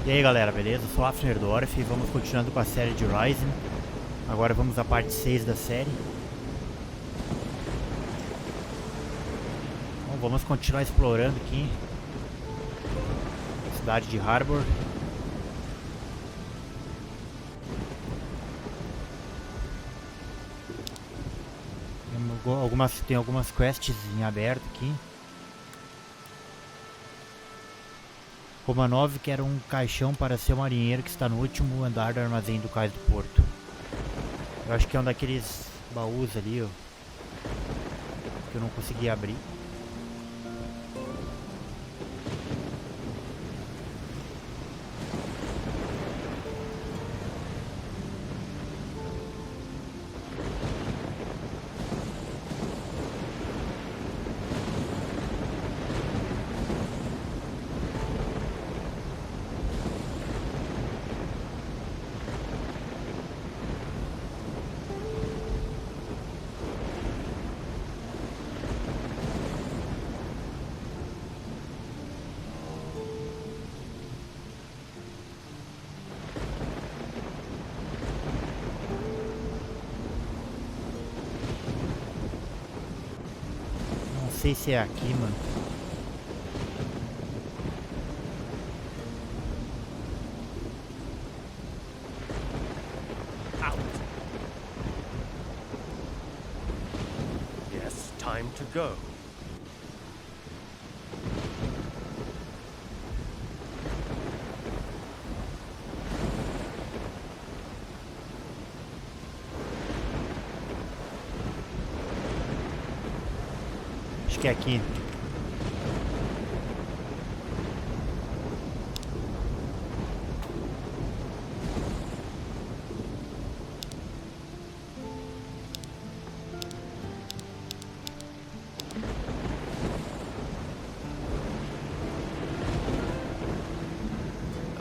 E aí galera, beleza? Eu sou o Afnerdorf e vamos continuando com a série de Ryzen. Agora vamos à parte 6 da série. Bom, vamos continuar explorando aqui a cidade de Harbour. Tem algumas quests em aberto aqui. Romanov quer um caixão para seu marinheiro que está no último andar do armazém do cais do porto. Eu acho que é um daqueles baús ali, ó, que eu não consegui abrir. Não sei se é aqui, mano. Yes, time to go. Acho que é aqui.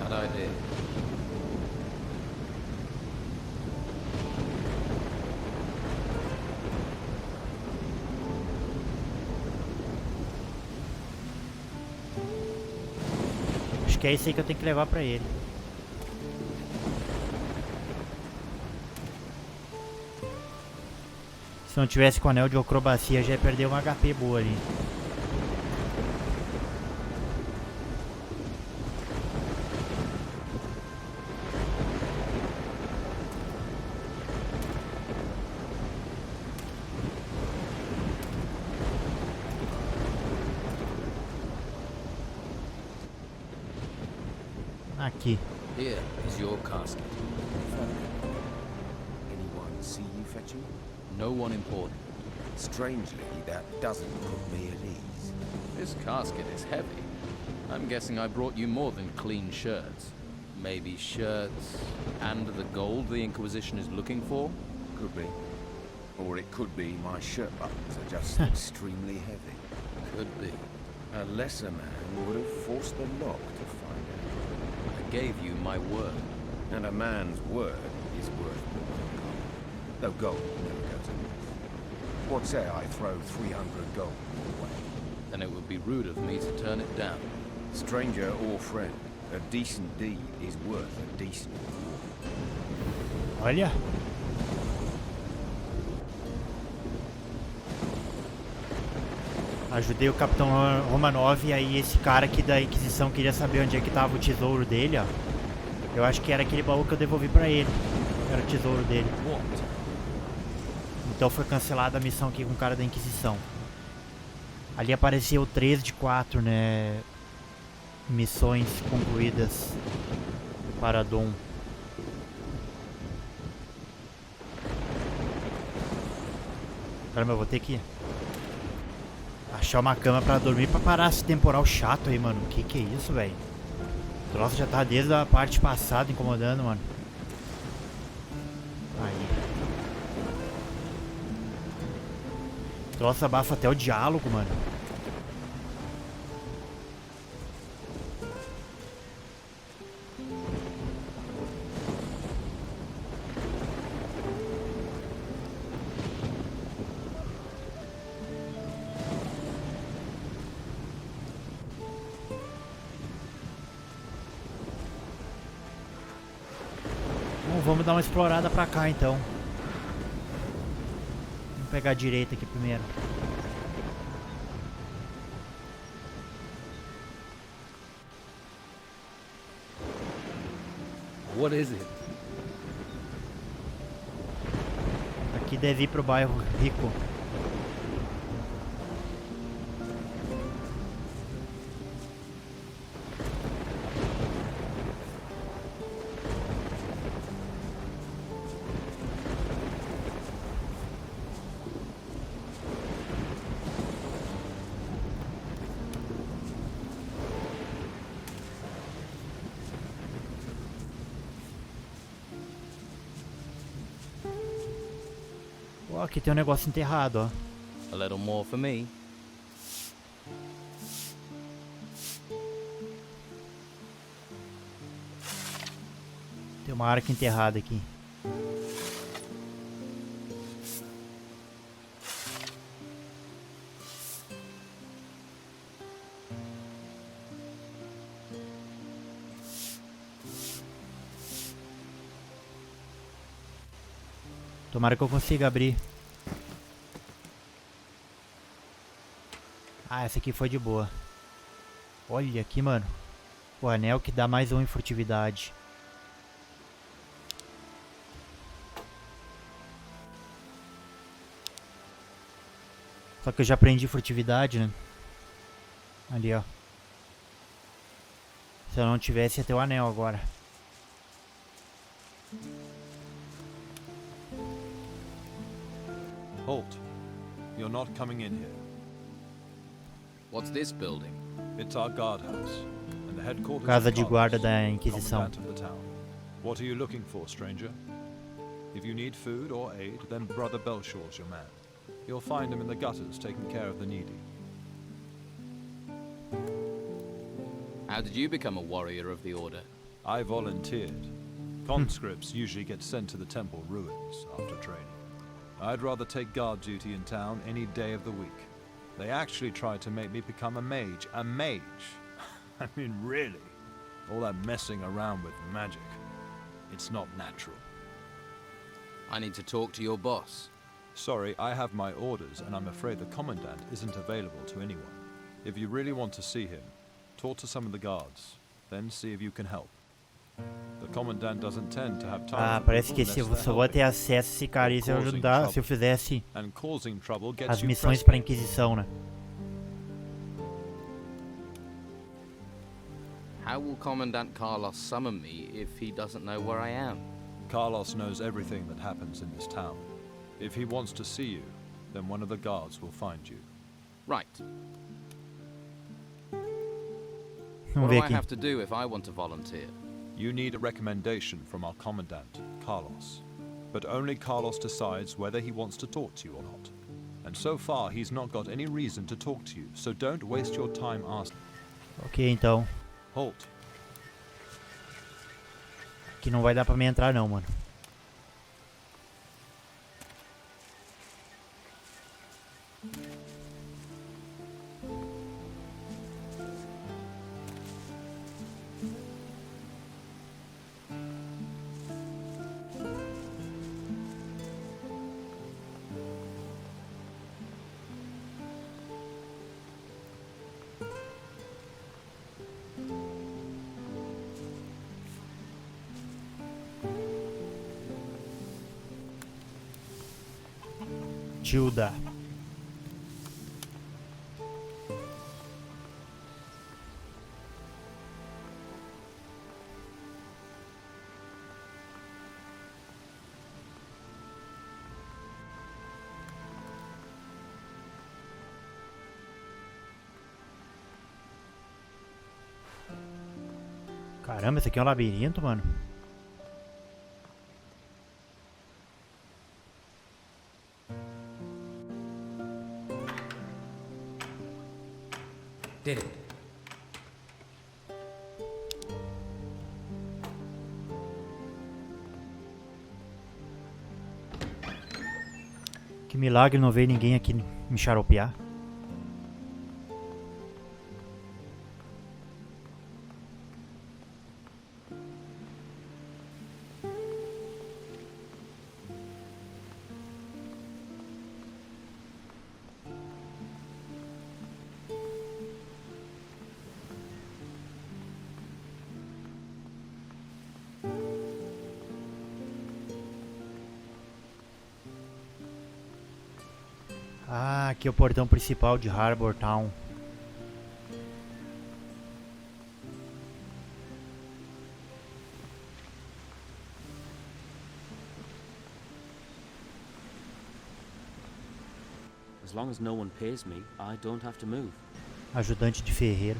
Bad idea. Acho que é isso aí que eu tenho que levar pra ele. Se não tivesse com o anel de acrobacia, já ia perder uma HP boa ali. Aqui. Here is your casket. Anyone see you fetching? No one important. Strangely, that doesn't put me at ease. This casket is heavy. I'm guessing I brought you more than clean shirts. Maybe shirts and the gold the Inquisition is looking for? Could be. Or it could be my shirt buttons are just extremely heavy. Could be. A lesser man would have forced the lock to find out. I gave you my word. And a man's word is worth more than gold. Though gold never goes amiss. What say I throw 300 gold your way? Then it would be rude of me to turn it down. Stranger or friend, a decent deed is worth a decent reward. Olha. Ajudei o Capitão Romanov e aí esse cara aqui da Inquisição queria saber onde é que tava o tesouro dele, ó. Eu acho que era aquele baú que eu devolvi pra ele. Era o tesouro dele. Então foi cancelada a missão aqui com o cara da Inquisição. Ali apareceu 3 de 4, né? Missões concluídas para Dom. Caramba, eu vou ter que achar uma cama pra dormir pra parar esse temporal chato aí, mano. Que é isso, velho? O troço já tá desde a parte passada incomodando, mano. Aí. O troço abafa até o diálogo, mano. vamos dar uma explorada pra cá então. Vamos pegar a direita aqui primeiro. What is it? Aqui deve ir pro bairro rico. Ó, aqui tem um negócio enterrado, ó. A little more for me. Tem uma arca enterrada aqui. Tomara que eu consiga abrir. Ah, essa aqui foi de boa. Olha aqui, mano. O anel que dá mais 1 em furtividade. Só que eu já aprendi furtividade, né? Ali, ó. Se eu não tivesse, ia ter o anel agora. Halt. You're not coming in here. What's this building? It's our guardhouse, and the headquarters Casa of de guarda Carlos, da Inquisição. commandant of the town. What are you looking for, stranger? If you need food or aid, then Brother Belshaw's your man. You'll find him in the gutters taking care of the needy. How did you become a warrior of the Order? I volunteered. Conscripts usually get sent to the temple ruins after training. I'd rather take guard duty in town any day of the week. They actually tried to make me become a mage. A mage? I mean, really? All that messing around with magic. It's not natural. I need to talk to your boss. Sorry, I have my orders, and I'm afraid the Commandant isn't available to anyone. If you really want to see him, talk to some of the guards, then see if you can help. The Commandant doesn't tend to have time. Ah, parece que se eu só vou ter acesso a esse cara aí se eu ajudar, se eu fizesse And causing trouble gets as you missões prestige. pra Inquisição, né? How will Commandant Carlos summon me if he doesn't know where I am? Carlos knows everything that happens in this town. If he wants to see you, then one of the guards will find you. Right. Vamos What ver do I aqui. have to do if I want to volunteer? You need a recommendation from our Commandant, Carlos. But only Carlos decides whether he wants to talk to you or not. And so far, he's not got any reason to talk to you, so don't waste your time asking. Ok, então. Halt. Aqui não vai dar pra mim entrar não, mano. Tilda. Caramba, esse aqui é um labirinto, mano. Did it. Que milagre não veio ninguém aqui me xaropear. Ah, aqui é o portão principal de Harbour Town. As long as no one pays me, I don't have to move. Ajudante de ferreiro.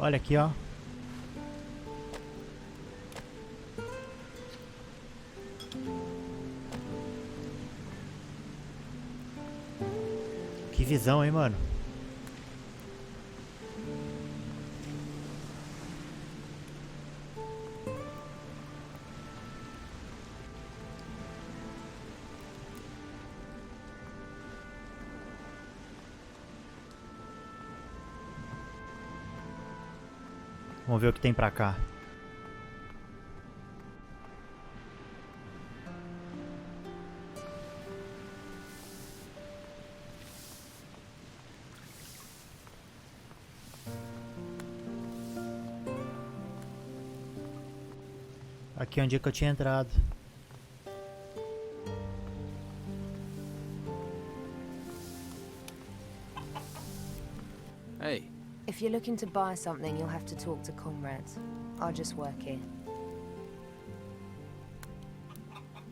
Olha aqui, ó. Que visão, hein, mano? Vamos ver o que tem pra cá. Aqui é onde que eu tinha entrado. Hey, If you're looking to buy something, you'll have to talk to comrades. I just work here.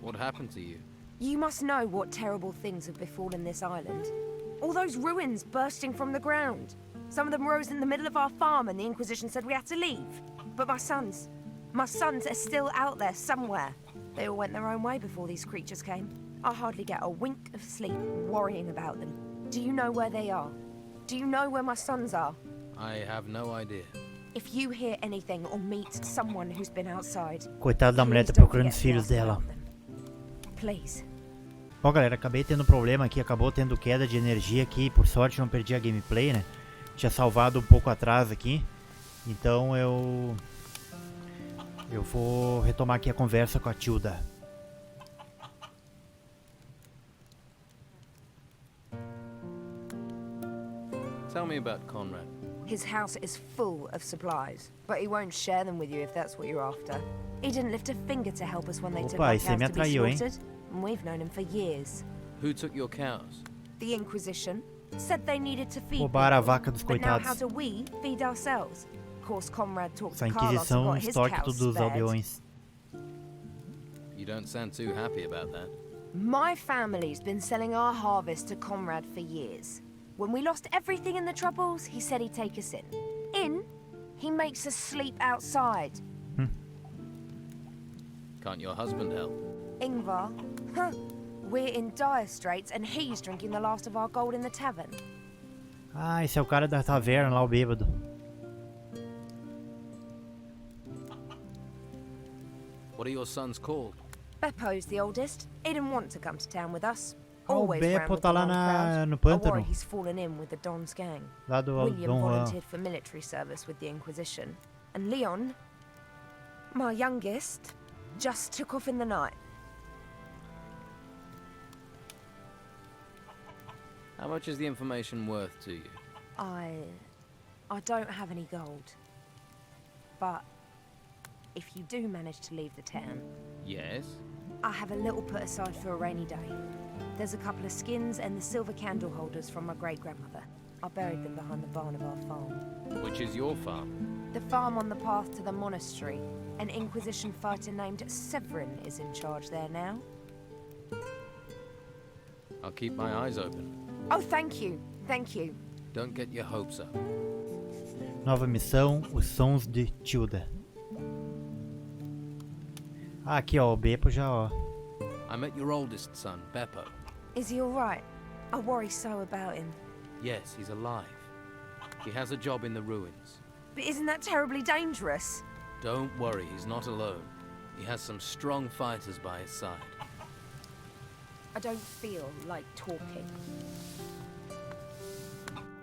what happened to you? You must know what terrible things have befallen this island. All those ruins bursting from the ground. Some of them rose in the middle of our farm and the Inquisition said we had to leave. But my sons are still out there somewhere. They all went their own way before these creatures came. I hardly get a wink of sleep worrying about them. Do you know where they are? Do you know where my sons are? I have no idea. If you hear anything or meet someone who's been outside, Coitada da mulher, tá please don't procurando os forget to filhos ask dela. about them. Please. Bom, galera, acabei tendo problema aqui, acabou tendo queda de energia aqui, por sorte não perdi a gameplay, né? Tinha salvado um pouco atrás aqui, então eu vou retomar aqui a conversa com a Tilda. Tell me about Conrad. His house is full of supplies, but he won't share them with you if that's what you're after. He didn't lift a finger to help us when they took Opa, our esse aí cows me to be atraiu, hein? slaughtered, and we've known him for years. Who took your cows? The Inquisition said they needed to feed Roubaram a people, vaca dos but now how coitados. do we feed ourselves? Of course, Conrad talked Essa to Carlos and Inquisição got his histórica cows dos spared. aldeões. You don't sound too happy about that. My family's been selling our harvest to Conrad for years. When we lost everything in the Troubles, he said he'd take us in. In? He makes us sleep outside. Can't your husband help? Ingvar? Huh. We're in dire straits and he's drinking the last of our gold in the tavern. Ah, esse é o cara da taverna lá, o bêbado. What are your sons called? Beppo's the oldest. He didn't want to come to town with us. Ah, o Always ran Beppo with tá the lá wrong crowd. no I worry pântano. he's fallen in with the Don's gang. Lá do William Dom Juan. volunteered for military service with the Inquisition. And Leon, my youngest, just took off in the night. How much is the information worth to you? I don't have any gold. But if you do manage to leave the town, Yes? I have a little put aside for a rainy day. There's a couple of skins and the silver candle holders from my great-grandmother. I buried them behind the barn of our farm. Which is your farm? The farm on the path to the monastery. An Inquisition fighter named Severin is in charge there now. I'll keep my eyes open. Oh, thank you. Thank you. Don't get your hopes up. Nova missão, os sons de Tilda. Ah, aqui ó, o Beppo já ó. I met your oldest son, Beppo. Is he all right? I worry so about him. Yes, he's alive. He has a job in the ruins. But isn't that terribly dangerous? Don't worry, he's not alone. He has some strong fighters by his side. I don't feel like talking.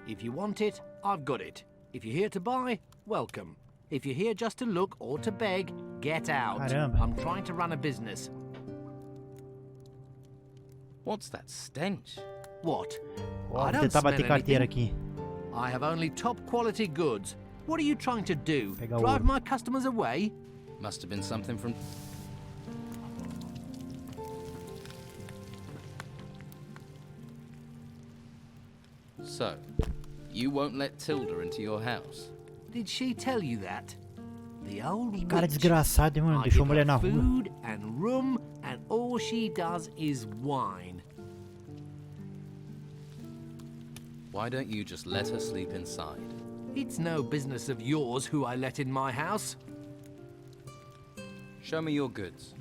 If you want it, I've got it. If you're here to buy, welcome. If you're here just to look or to beg, get out. Caramba. I'm trying to run a business. What's that stench? What? Ó, I vou don't tentar smell bater carteira anything. aqui. I have only top quality goods. What are you trying to do? Pegar Drive ouro. my customers away? Must have been something from... So, you won't let Tilda into your house? Did she tell you that? The old Cara witch. desgraçado, hein, mano? I Deixou a give mulher her na rua. food and room, and all she does is whine. Why don't you just let her sleep inside? It's no business of yours who I let in my house. Show me your goods.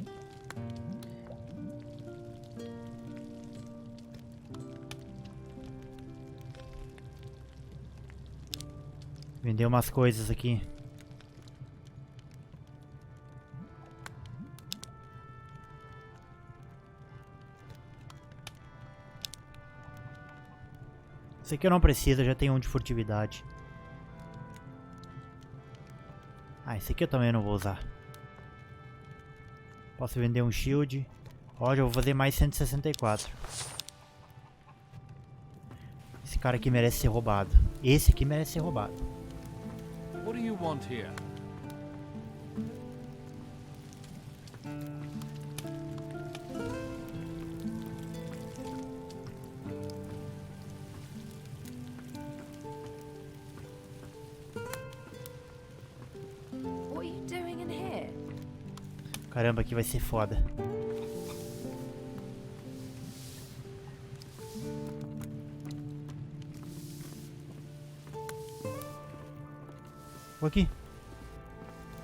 Vender umas coisas aqui. Esse aqui eu não preciso, eu já tenho um de furtividade. Ah, esse aqui eu também não vou usar. Posso vender um shield. Ó, já vou fazer mais 164. Esse cara aqui merece ser roubado. Esse aqui merece ser roubado. What do you want here? What are you doing in here? Caramba, aqui vai ser foda. Vou aqui.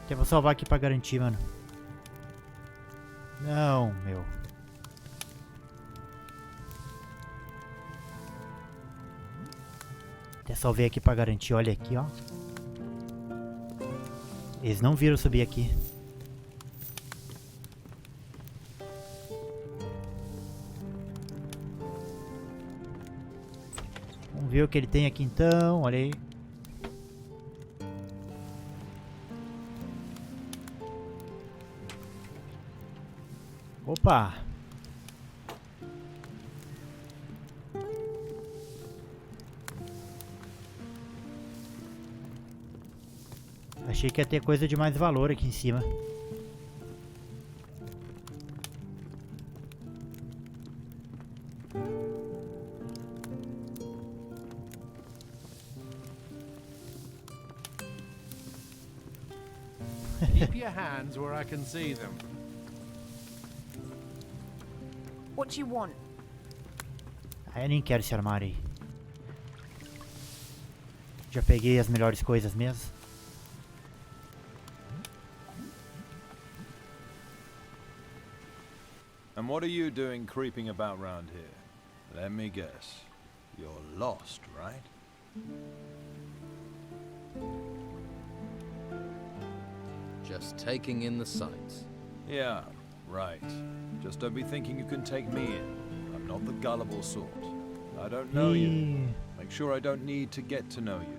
Eu vou salvar aqui pra garantir, mano. Não, meu. Até salvei aqui pra garantir. Olha aqui, ó. Eles não viram subir aqui. Vamos ver o que ele tem aqui então. Olha aí. Opa! Achei que ia ter coisa de mais valor aqui em cima. Keep your hands where I can see them. What do you want? Ah, eu nem quero esse armário aí. Já peguei as melhores coisas mesmo. And what are you doing creeping about round here? Let me guess. You're lost, right? Just taking in the sights. Yeah, right. Just don't be thinking you can take me in. I'm not the gullible sort. I don't know you. Ih, Make sure I don't need to get to know you.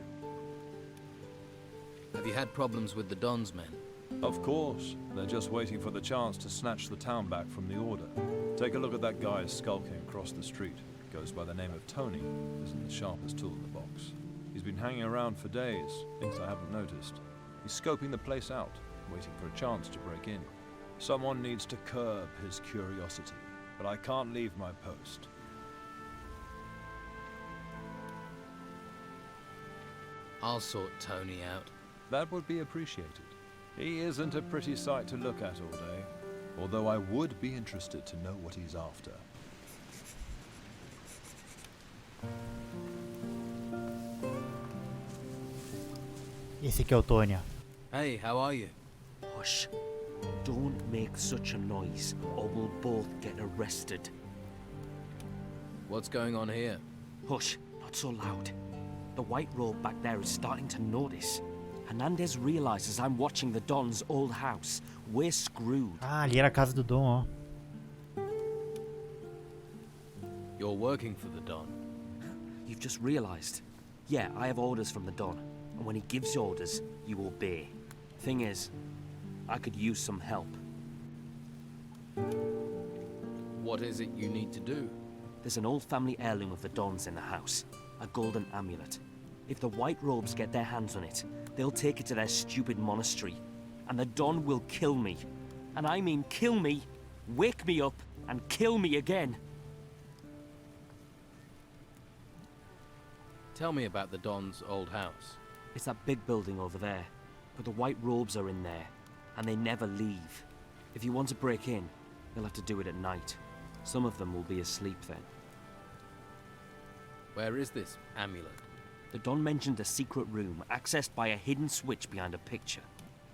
Have you had problems with the Don's men? Of course. They're just waiting for the chance to snatch the town back from the Order. Take a look at that guy skulking across the street. Goes by the name of Tony. Isn't the sharpest tool in the box. He's been hanging around for days. Things I haven't noticed. He's scoping the place out, waiting for a chance to break in. Someone needs to curb his curiosity, but I can't leave my post. I'll sort Tony out. That would be appreciated. He isn't a pretty sight to look at all day, although I would be interested to know what he's after. esse aqui é o Tony, ó. Hey, how are you? Hush. Don't make such a noise, or we'll both get arrested. What's going on here? Hush, not so loud. The white robe back there is starting to notice. Hernandez realizes I'm watching the Don's old house. We're screwed. Ah, ali era a casa do Dom, ó. You're working for the Don. You've just realized. Yeah, I have orders from the Don, and when he gives orders, you obey. Thing is, I could use some help. What is it you need to do? There's an old family heirloom of the Don's in the house, a golden amulet. If the White Robes get their hands on it, they'll take it to their stupid monastery, and the Don will kill me. And I mean kill me, wake me up, and kill me again. Tell me about the Don's old house. It's that big building over there, but the White Robes are in there, and they never leave. If you want to break in, you'll have to do it at night. Some of them will be asleep then. Where is this amulet? The Don mentioned a secret room, accessed by a hidden switch behind a picture.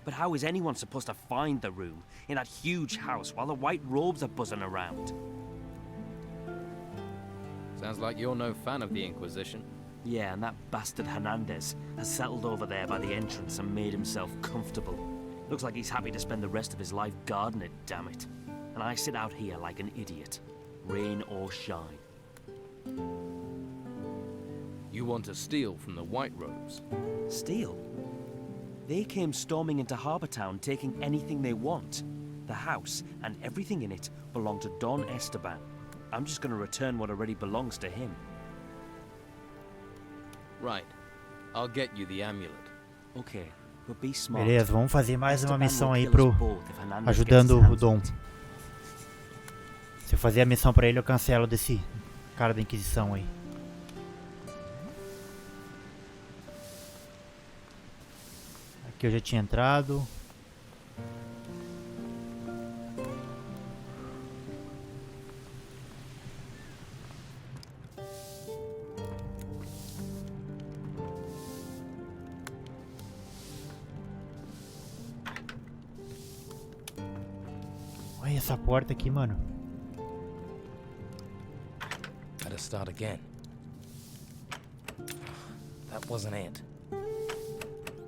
But how is anyone supposed to find the room in that huge house while the White Robes are buzzing around? Sounds like you're no fan of the Inquisition. Yeah, and that bastard Hernandez has settled over there by the entrance and made himself comfortable. Looks like he's happy to spend the rest of his life guarding it, damn it. And I sit out here like an idiot, rain or shine. You want to steal from the White Robes? Steal? They came storming into Harbour Town taking anything they want. The house and everything in it belong to Don Esteban. I'm just going to return what already belongs to him. Right. I'll get you the amulet. Okay, but be smart. Beleza, vamos fazer mais uma Esteban missão will aí kill pro... us both if Hernandez ajudando gets his o hands Dom. on it. Se eu fazer a missão pra ele, eu cancelo desse cara da Inquisição aí. Aqui eu já tinha entrado. Olha essa porta aqui, mano. Gotta start again. That wasn't it.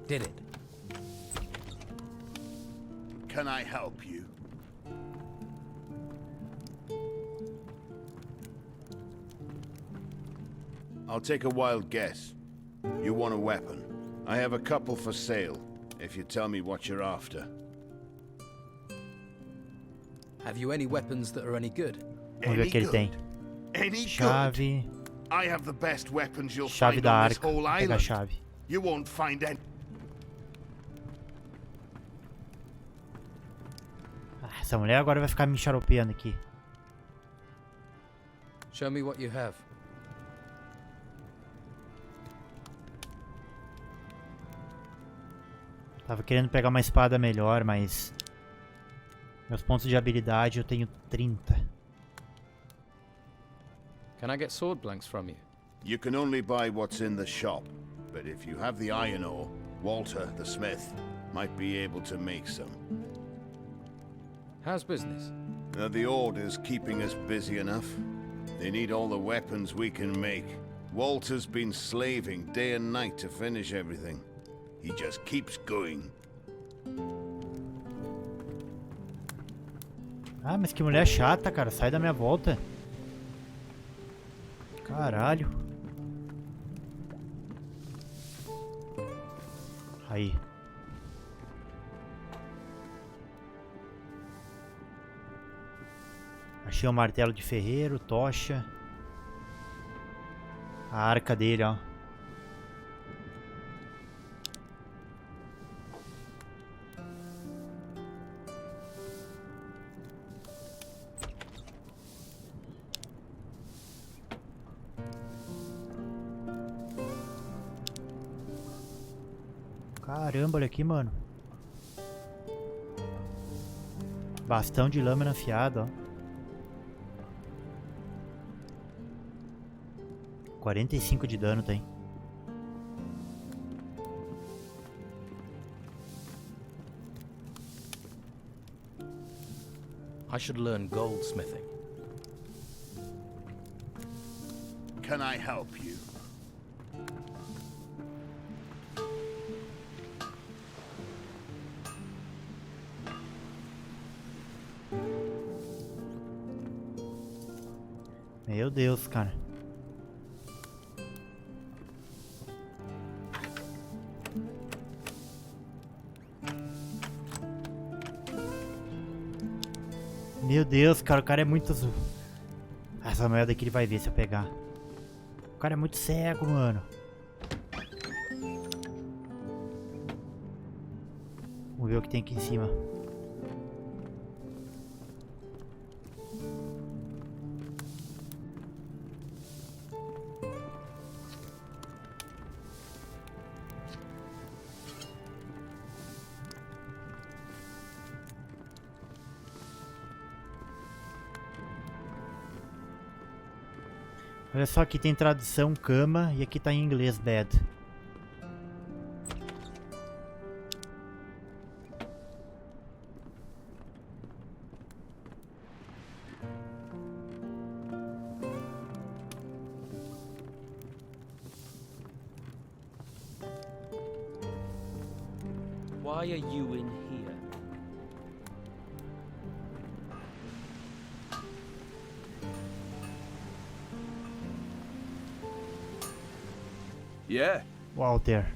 Did it? Can I help you? I'll take a wild guess. You want a weapon? I have a couple for sale, if you tell me what you're after. Have you any weapons that are any good? Vamos ver o que ele tem. Any Chave. good? I have the best weapons you'll Chave find da on this arca. whole Vou pegar a island. chave. You won't find any. Ah, essa mulher agora vai ficar me xaropeando aqui. Show me what you have. Tava querendo pegar uma espada melhor, mas... meus pontos de habilidade eu tenho 30. Can I get sword blanks from you? You can only buy what's in the shop, but if you have the iron ore, Walter, the smith, might be able to make some. How's business? Are the orders keeping us busy enough? They need all the weapons we can make. Walter's been slaving day and night to finish everything. He just keeps going. Ah, mas que mulher chata, cara. Sai da minha volta. Caralho. Aí. Achei um martelo de ferreiro, tocha. A arca dele, ó. Caramba, olha aqui, mano. Bastão de lâmina afiada, ó. 45 de dano tem. I should learn goldsmithing. Can I help you? Meu Deus, cara. Meu Deus, cara, o cara é muito azul. Essa moeda aqui ele vai ver se eu pegar. O cara é muito cego, mano. Vamos ver o que tem aqui em cima. Olha só, aqui tem tradução cama e aqui tá em inglês bed. Why are you in here? Yeah, Walter.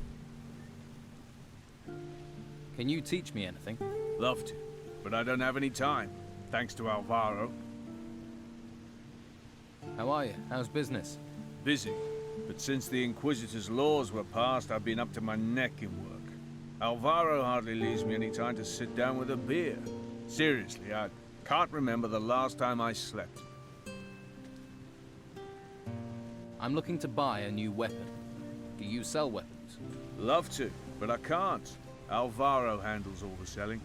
Can you teach me anything? love to. But I don't have any time, thanks to Alvaro. How are you? How's business? Busy. But since the Inquisitor's laws were passed, I've been up to my neck in work. Alvaro hardly leaves me any time to sit down with a beer. Seriously, I can't remember the last time I slept. I'm looking to buy a new weapon. Do you sell weapons? Love to, but I can't. Alvaro handles all the selling.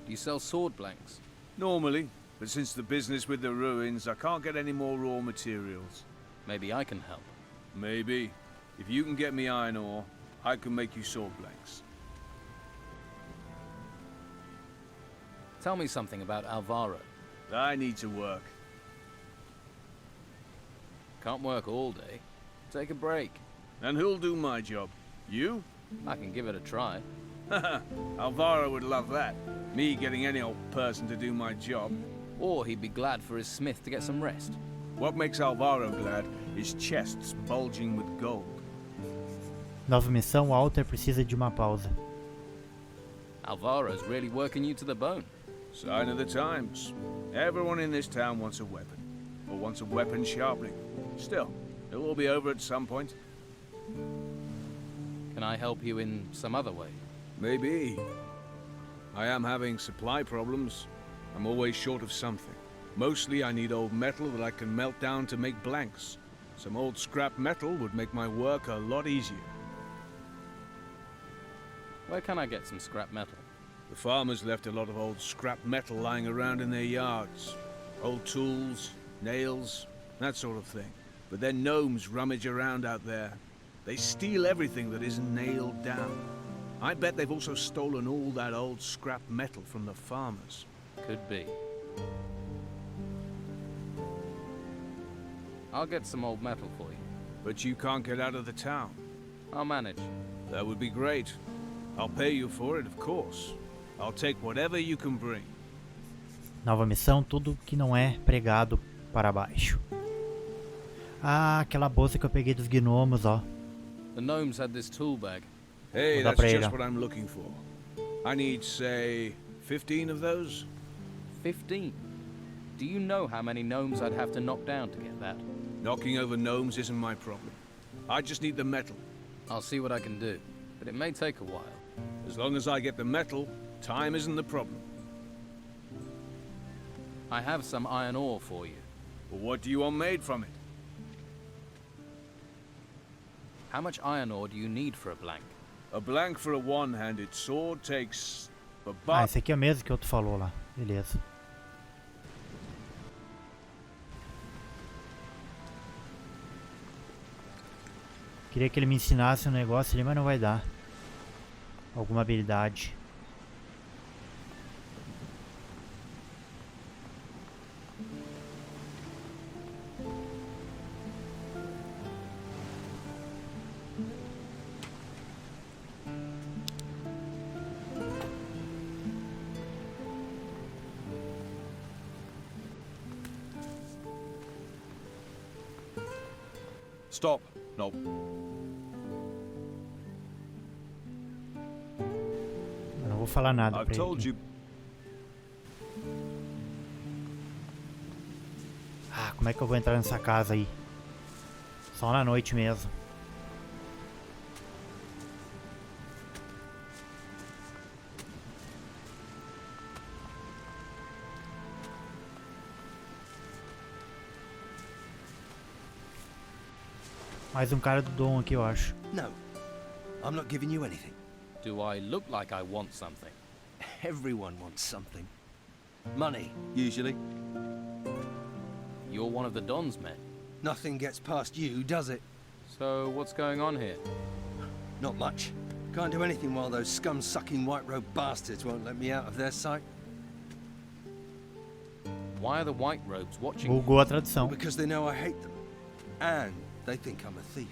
Do you sell sword blanks? Normally, but since the business with the ruins, I can't get any more raw materials. Maybe I can help. Maybe. If you can get me iron ore, I can make you sword blanks. Tell me something about Alvaro. I need to work. Can't work all day. Take a break. And who'll do my job? You? I can give it a try. Alvaro would love that. Me getting any old person to do my job. Or he'd be glad for his smith to get some rest. What makes Alvaro glad is chests bulging with gold. Nova missão, Walter precisa de uma pausa. Alvaro's really working you to the bone. Sign of the times. Everyone in this town wants a weapon. Or wants a weapon sharpening. Still, it'll all be over at some point. Can I help you in some other way? Maybe. I am having supply problems. I'm always short of something. Mostly I need old metal that I can melt down to make blanks. Some old scrap metal would make my work a lot easier. Where can I get some scrap metal? The farmers left a lot of old scrap metal lying around in their yards. Old tools, nails, that sort of thing. But then gnomes rummage around out there. They steal everything that isn't nailed down. I bet they've also stolen all that old scrap metal from the farmers. Could be. I'll get some old metal for you. But you can't get out of the town. I'll manage. That would be great. I'll pay you for it, of course. I'll take whatever you can bring. Nova missão, tudo que não é pregado para baixo. Ah, aquela bolsa que eu peguei dos gnomos, ó. The gnomes had this tool bag. Hey, Vou dar that's pra ele, just ó. what I'm looking for. I need, say, 15 of those? 15. Do you know how many gnomes I'd have to knock down to get that? Knocking over gnomes isn't my problem. I just need the metal. I'll see what I can do, but it may take a while. As long as I get the metal, time isn't the problem. I have some iron ore for you. But what do you want made from it? How much iron ore do you need for a blank? A blank for a one-handed sword takes... Ah, esse aqui é o mesmo que o outro falou lá. Beleza. Queria que ele me ensinasse um negócio ali, mas não vai dar. Alguma habilidade. Stop. No. Eu não vou falar nada I've pra ele. told you. Ah, como é que eu vou entrar nessa casa aí? Só na noite mesmo. Mais um cara do Dom aqui, eu acho. No, I'm not giving you anything. Do I look like I want something? Everyone wants something. Money, usually. You're one of the Don's men. Nothing gets past you, does it? So what's going on here? Not much. Can't do anything while those scum-sucking white-robed bastards won't let me out of their sight. Why are the white robes watching? Bugou a tradução. Because they know I hate them. And they think I'm a thief.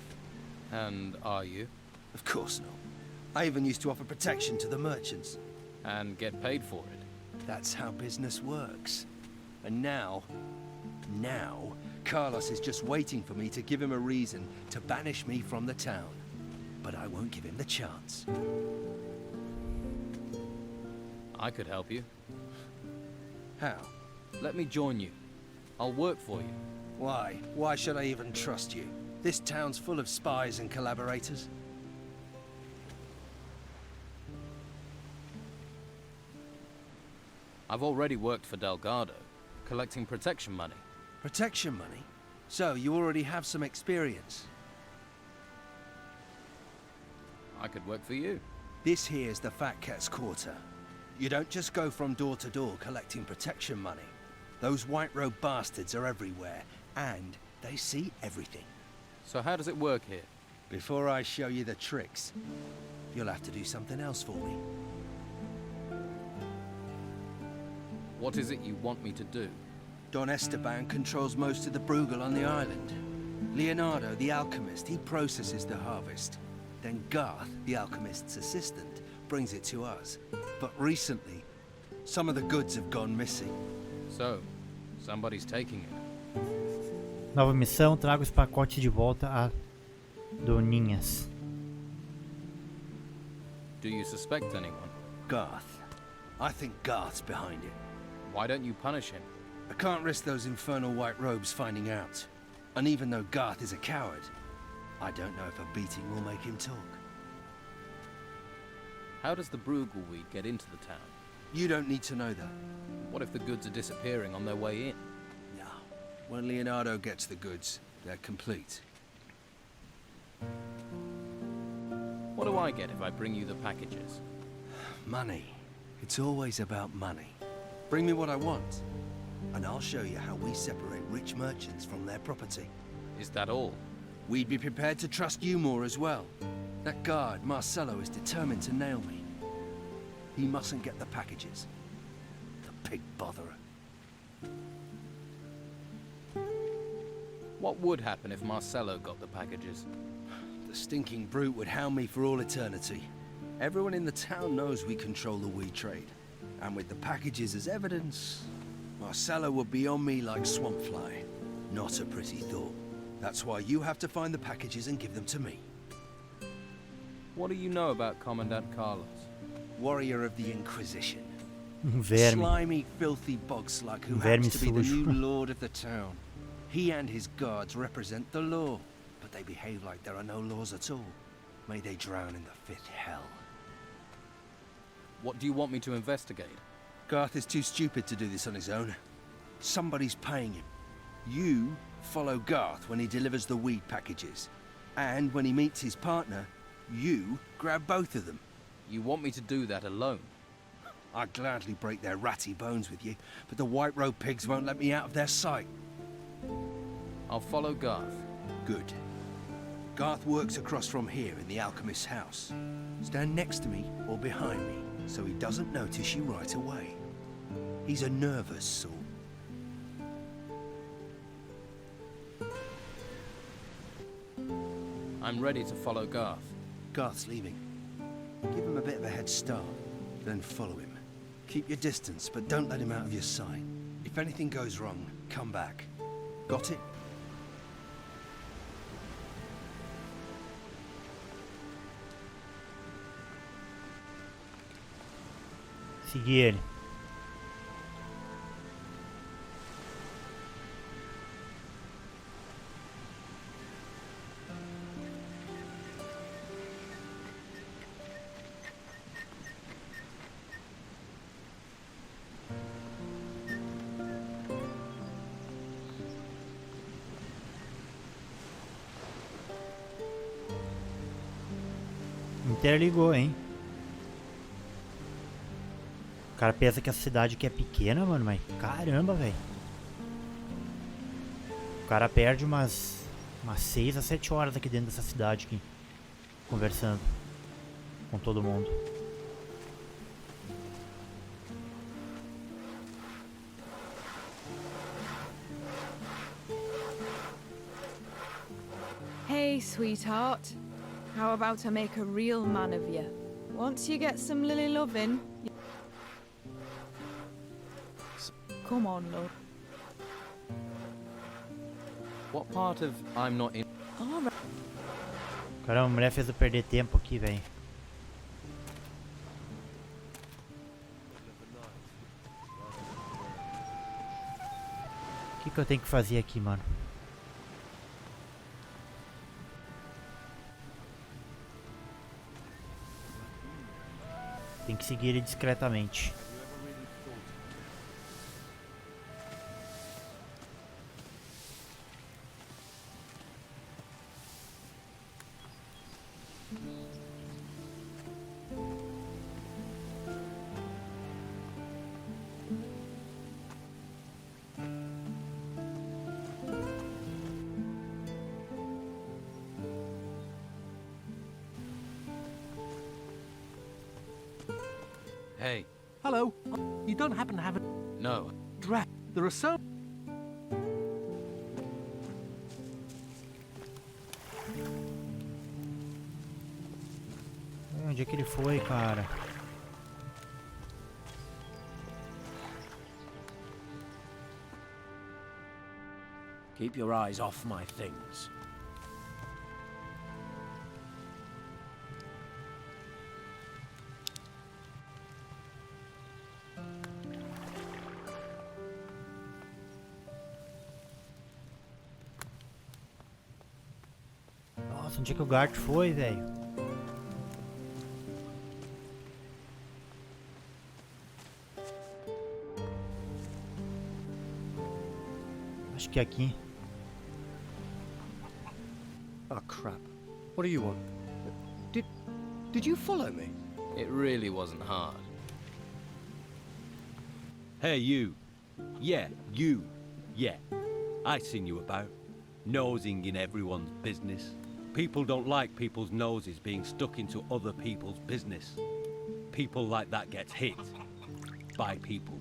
And are you? Of course not. I even used to offer protection to the merchants. And get paid for it? That's how business works. And now, Carlos is just waiting for me to give him a reason to banish me from the town. But I won't give him the chance. I could help you. How? Let me join you. I'll work for you. Why? Why should I even trust you? This town's full of spies and collaborators. I've already worked for Delgado, collecting protection money. Protection money? So, you already have some experience. I could work for you. This here's the Fat Cat's Quarter. You don't just go from door to door collecting protection money. Those white-robed bastards are everywhere, and they see everything. So how does it work here? Before I show you the tricks, you'll have to do something else for me. What is it you want me to do? Don Esteban controls most of the Bruegel on the island. Leonardo, the alchemist, he processes the harvest. Then Garth, the alchemist's assistant, brings it to us. But recently, some of the goods have gone missing. So, somebody's taking it. Nova missão, traga os pacotes de volta a Doninhas. Do you suspect anyone? Garth. I think Garth's behind it. Why don't you punish him? I can't risk those infernal white robes finding out. And even though Garth is a coward, I don't know if a beating will make him talk. How does the Bruegel weed get into the town? You don't need to know that. What if the goods are disappearing on their way in? No. When Leonardo gets the goods, they're complete. What do I get if I bring you the packages? Money. It's always about money. Bring me what I want, and I'll show you how we separate rich merchants from their property. Is that all? We'd be prepared to trust you more as well. That guard, Marcelo, is determined to nail me. He mustn't get the packages. The pig botherer. What would happen if Marcelo got the packages? The stinking brute would hound me for all eternity. Everyone in the town knows we control the weed trade. And with the packages as evidence, Marcelo would be on me like swampfly. Not a pretty thought. That's why you have to find the packages and give them to me. What do you know about Commandant Carlos? Warrior of the Inquisition. Verme. Slimy, filthy bogslug who Verme happens to be the sujo. new lord of the town. He and his guards represent the law, but they behave like there are no laws at all. May they drown in the fifth hell. What do you want me to investigate? Garth is too stupid to do this on his own. Somebody's paying him. You follow Garth when he delivers the weed packages. And when he meets his partner, you grab both of them. You want me to do that alone? I'd gladly break their ratty bones with you, but the white robe pigs won't let me out of their sight. I'll follow Garth. Good. Garth works across from here in the alchemist's house. Stand next to me or behind me, so he doesn't notice you right away. He's a nervous sort. I'm ready to follow Garth. Garth's leaving. Give him a bit of a head start, then follow him. Keep your distance, but don't let him out of your sight. If anything goes wrong, come back. Got it? Seguir ele. Interligou, hein? O cara pensa que a cidade aqui é pequena, mano, mas caramba, velho. O cara perde umas 6 a 7 horas aqui dentro dessa cidade aqui, conversando com todo mundo. Hey, sweetheart. How about I make a real man of you? Once you get some lily loving... Come on, love. What part of I'm not in? Alright. Caramba, a mulher fez eu perder tempo aqui, velho. O que eu tenho que fazer aqui, mano? Tem que seguir ele discretamente. Hey, Hello. You don't happen to have a no. drat? There are so... Onde é que ele foi, cara? Keep your eyes off my things. Nossa, onde é que o Gart foi, velho? Acho que é aqui. Oh, crap. What do you want? Did you follow me? It really wasn't hard. Hey, you. Yeah, you. Yeah. I seen you about. Nosing in everyone's business. People don't like people's noses being stuck into other people's business. People like that gets hit. By people.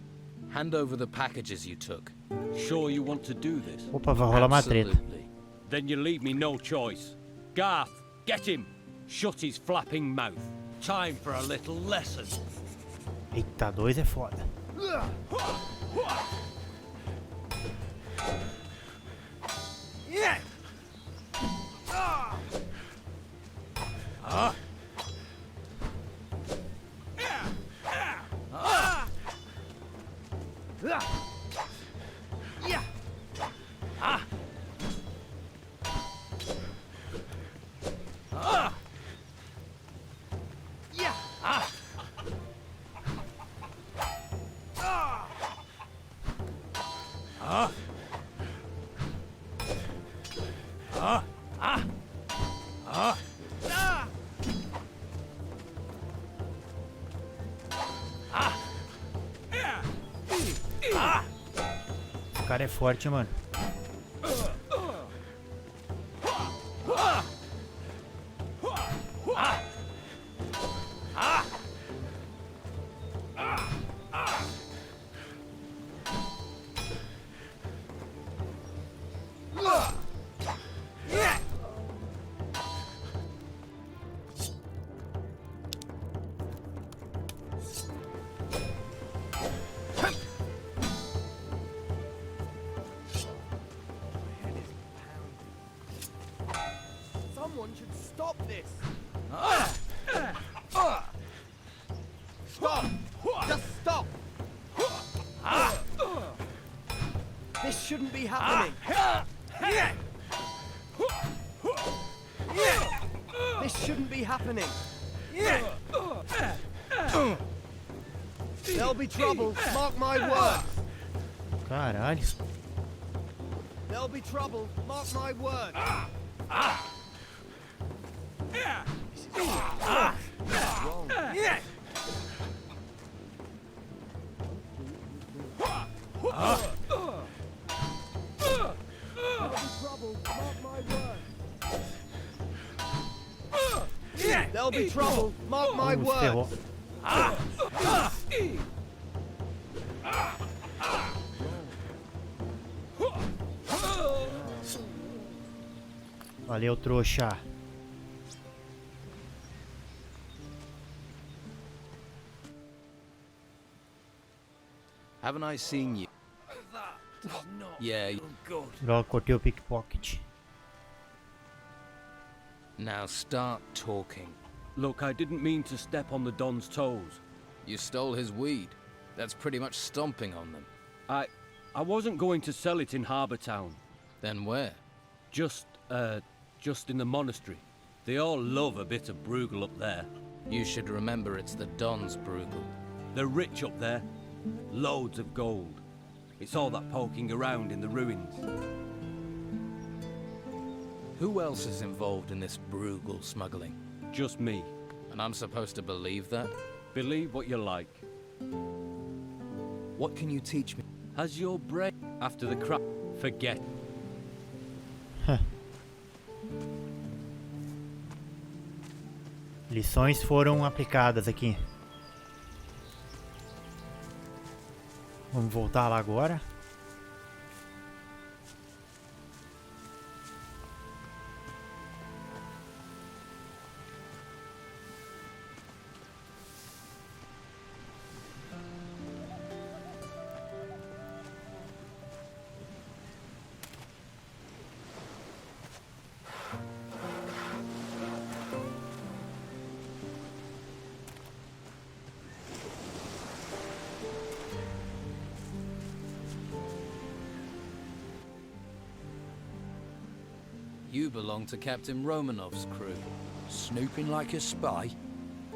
Hand over the packages you took. Sure you want to do this? Opa, vai rolar uma treta. Absolutely. Then you leave me no choice. Garth, get him! Shut his flapping mouth. Time for a little lesson. Eita, 2 é foda. O cara é forte, mano. Someone should stop this. Stop! Just stop! This shouldn't be happening. This shouldn't be happening. There'll be trouble, mark my words. Caralho. There'll be trouble, mark my words. Wrong. There'll be trouble, mark my Ferrou. words. Valeu, trouxa. Haven't I seen you? Yeah. Droga, cortei o pickpocket. Now start talking. Look, I didn't mean to step on the Don's toes. You stole his weed. That's pretty much stomping on them. I wasn't going to sell it in Harbour Town. Then where? Just in the monastery. They all love a bit of Bruegel up there. You should remember it's the Don's Bruegel. They're rich up there. Loads of gold. It's all that poking around in the ruins. Who else is involved in this Bruegel smuggling? Just me. And I'm supposed to believe that? Believe what you like. What can you teach me? Has your brain after the crap? Forget. Lições foram aplicadas aqui. Vamos voltar lá agora. You belong to Captain Romanov's crew. Snooping like a spy?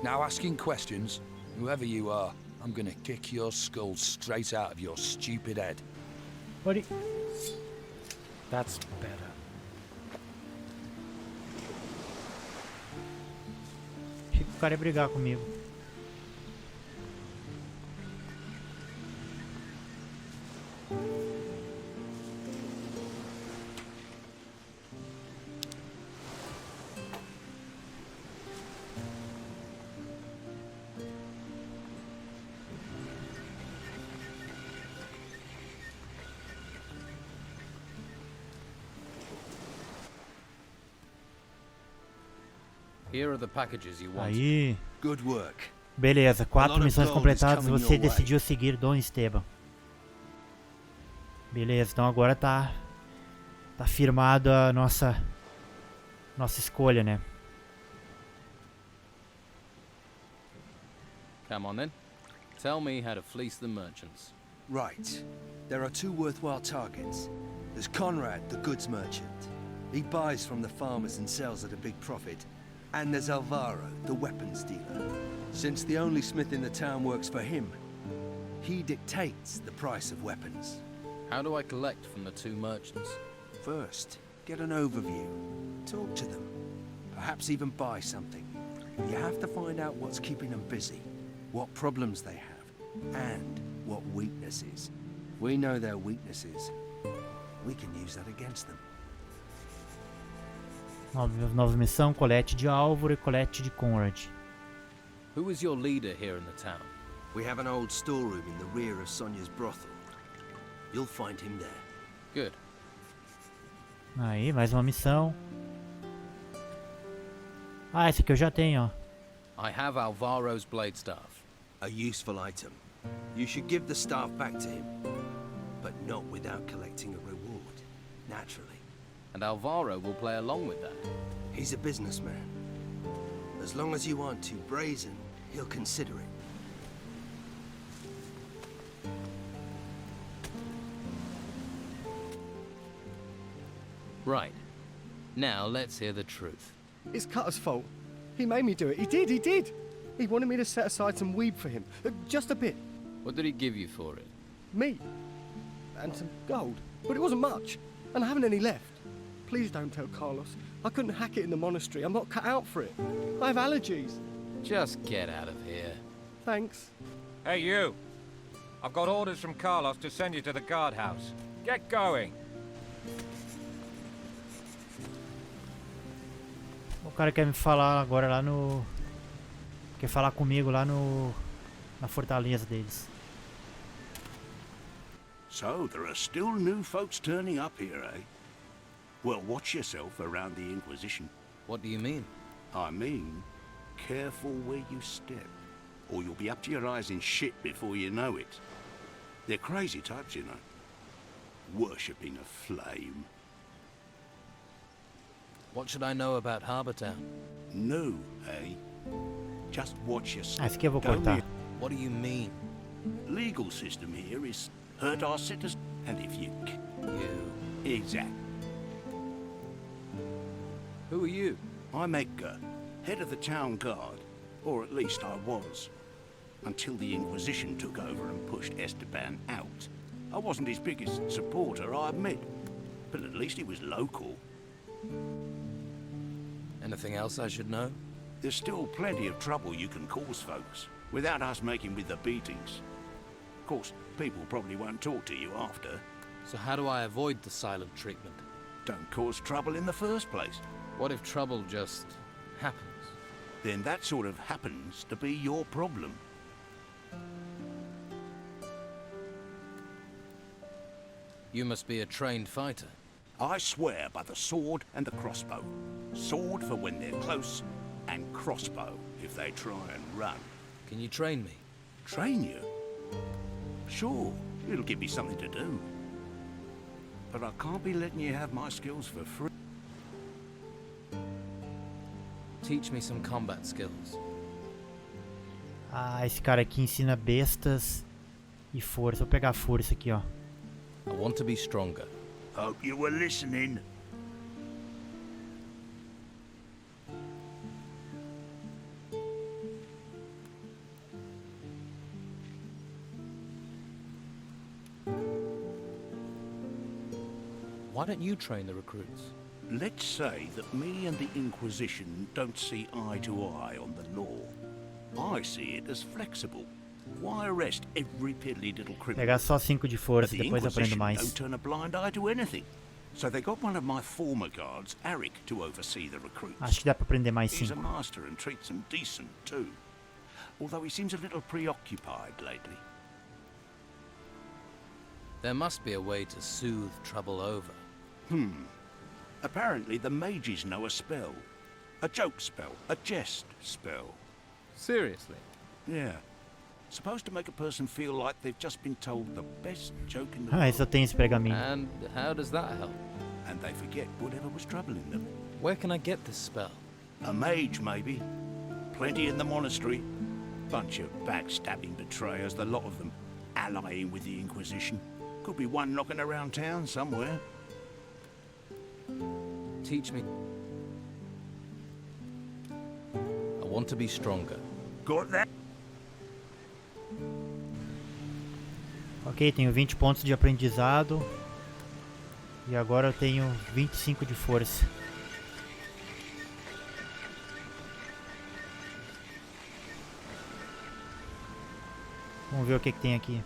Now asking questions? Whoever you are, I'm gonna kick your skull straight out of your stupid head. Buddy. That's better. Achei que o cara ia brigar comigo. Here are the packages you want. Aí. Good work. Beleza, 4 missões completadas, coming você your way. decidiu seguir Don Esteban. Beleza, então agora tá firmado a nossa escolha, né? Come on then. Tell me how to fleece the merchants. Right. There are two worthwhile targets. There's Conrad, the goods merchant. He buys from the farmers and sells at a big profit. And there's Alvaro, the weapons dealer. Since the only smith in the town works for him, he dictates the price of weapons. How do I collect from the two merchants? First, get an overview. Talk to them. Perhaps even buy something. You have to find out what's keeping them busy, what problems they have, and what weaknesses. We know their weaknesses. We can use that against them. Nova missão, colete de Álvaro e colete de Conrad. Who is your leader here in the town? We have an old storeroom in the rear of Sonia's brothel. You'll find him there. Good. Aí, mais uma missão. Ah, esse aqui eu já tenho, ó. I have Alvaro's blade staff. A useful item. You should give the staff back to him, but not without collecting a reward, naturally. And Alvaro will play along with that. He's a businessman. As long as you aren't too brazen, he'll consider it. Right. Now let's hear the truth. It's Cutter's fault. He made me do it. He did. He wanted me to set aside some weed for him. Just a bit. What did he give you for it? Meat. And some gold. But it wasn't much. And I haven't any left. Please don't tell Carlos. I couldn't hack it in the monastery. I'm not cut out for it. I have allergies. Just get out of here. Thanks. Hey, you! I've got orders from Carlos to send you to the guardhouse. Get going! O cara quer me falar agora lá no... Quer falar comigo lá no... Na fortaleza deles. So, there are still new folks turning up here, eh? Well, watch yourself around the Inquisition. What do you mean? I mean, careful where you step, or you'll be up to your eyes in shit before you know it. They're crazy types, you know. Worshipping a flame. What should I know about Harbour Town? No, eh? Just watch yourself. Esse aqui eu vou cortar. What do you mean? Legal system here is hurt our citizens, and if you... Exactly. Who are you? I'm Edgar, head of the town guard. Or at least I was. Until the Inquisition took over and pushed Esteban out. I wasn't his biggest supporter, I admit. But at least he was local. Anything else I should know? There's still plenty of trouble you can cause folks, without us making with the beatings. Of course, people probably won't talk to you after. So how do I avoid the silent treatment? Don't cause trouble in the first place. What if trouble just happens? Then that sort of happens to be your problem. You must be a trained fighter. I swear by the sword and the crossbow. Sword for when they're close, and crossbow if they try and run. Can you train me? Train you? Sure, it'll give me something to do. But I can't be letting you have my skills for free. Teach me some combat skills. Ah, esse cara aqui ensina bestas e força. Vou pegar a força aqui, ó. I want to be stronger. Hope you were listening. Why don't you train the recruits? Let's say that me and the Inquisition don't see eye to eye on the law. I see it as flexible. Why arrest every piddly little criminal? Pegar só 5 de força, The depois aprendo Inquisition mais. don't turn a blind eye to anything. So they got one of my former guards, Arik, to oversee the recruits. Acho que dá pra aprender mais He's a 5. master and treats them decent too. Although he seems a little preoccupied lately. There must be a way to soothe trouble over. Apparently the mages know a spell. A joke spell. A jest spell. Seriously? Yeah. Supposed to make a person feel like they've just been told the best joke in the Ah, world. esse eu tenho esse pergaminho. And how does that help? And they forget whatever was troubling them. Where can I get this spell? A mage, maybe. Plenty in the monastery. Bunch of backstabbing betrayers, the lot of them. Allying with the Inquisition. Could be one knocking around town somewhere. Teach me. I want to be stronger. Got that? Ok, tenho 20 pontos de aprendizado. E agora eu tenho 25 de força. Vamos ver o que tem aqui.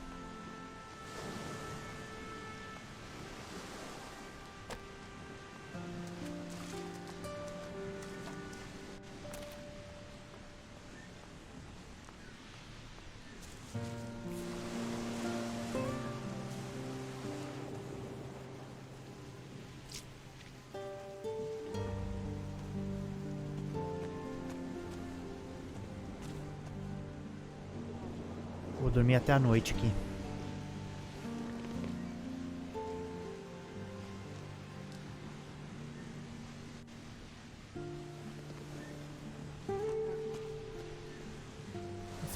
Vou dormir até a noite aqui.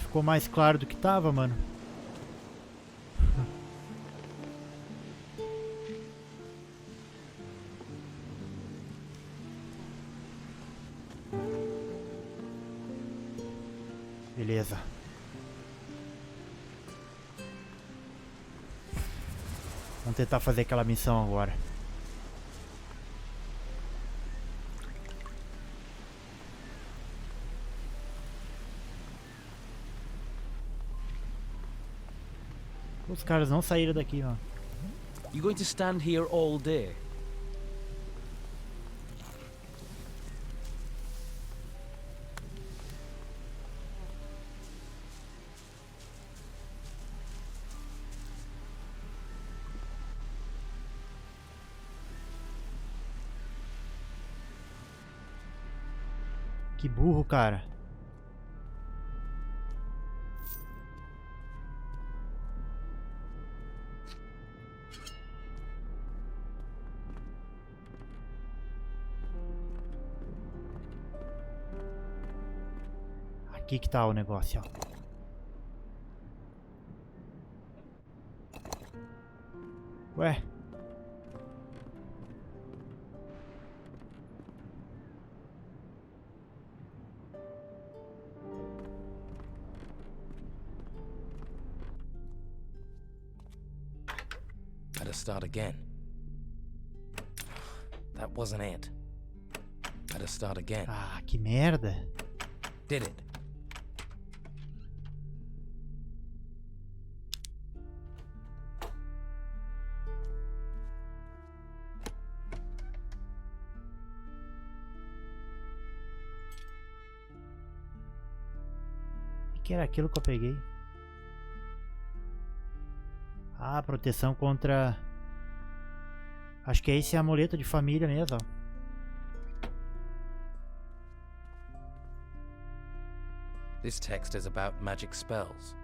Ficou mais claro do que tava, mano. Vamos tentar fazer aquela missão agora. Os caras não saíram daqui, mano. You going to stand here all day? Que burro, cara. Aqui que tá o negócio, ó. Ué. Better start again. That wasn't it. Better start again. Ah, que merda. Did it? O que era aquilo que eu peguei? Ah, proteção contra... Acho que esse é amuleto de família mesmo, ó. This text is about magic spells.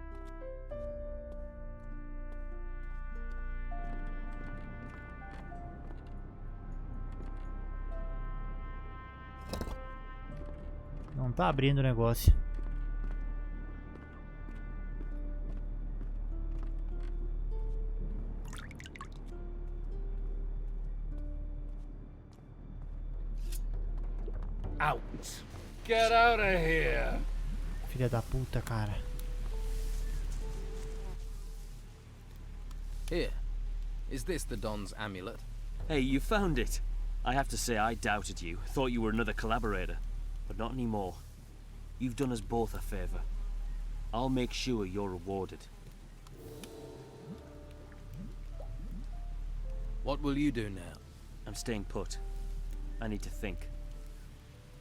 Não tá abrindo o negócio. Out. Get out of here. Filha da puta, cara. Here. Is this the Don's amulet? Hey, you found it. I have to say I doubted you. Thought you were another collaborator. But not anymore. You've done us both a favor. I'll make sure you're rewarded. What will you do now? I'm staying put. I need to think.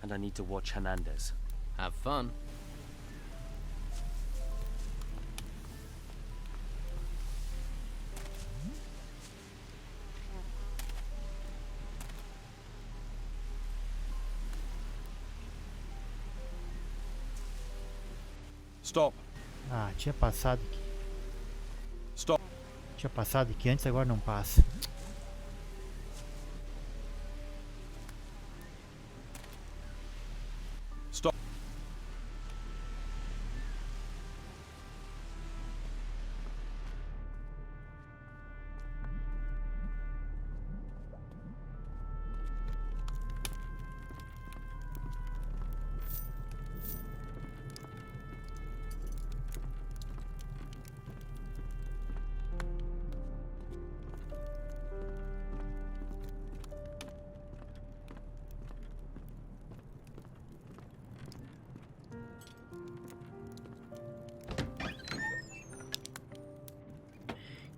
And I need to watch Hernandez. Have fun. Stop. Ah, tinha passado aqui. Stop. Tinha passado aqui antes, agora não passa. Stop.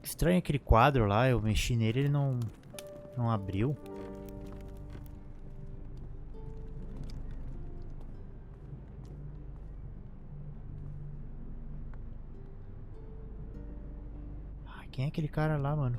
Estranho aquele quadro lá, eu mexi nele, ele não abriu. Ah, quem é aquele cara lá, mano?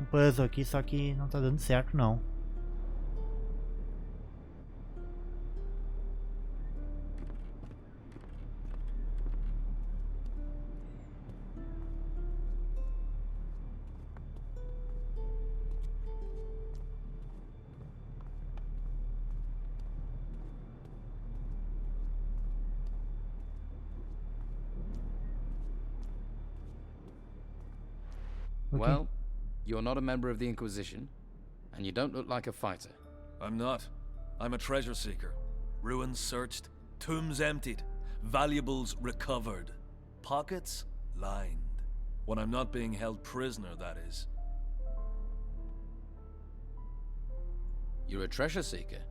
um puzzle aqui, só que não tá dando certo não. Well, you're not a member of the Inquisition, and you don't look like a fighter. I'm not. I'm a treasure seeker. Ruins searched, tombs emptied, valuables recovered, pockets lined. When I'm not being held prisoner, that is. You're a treasure seeker?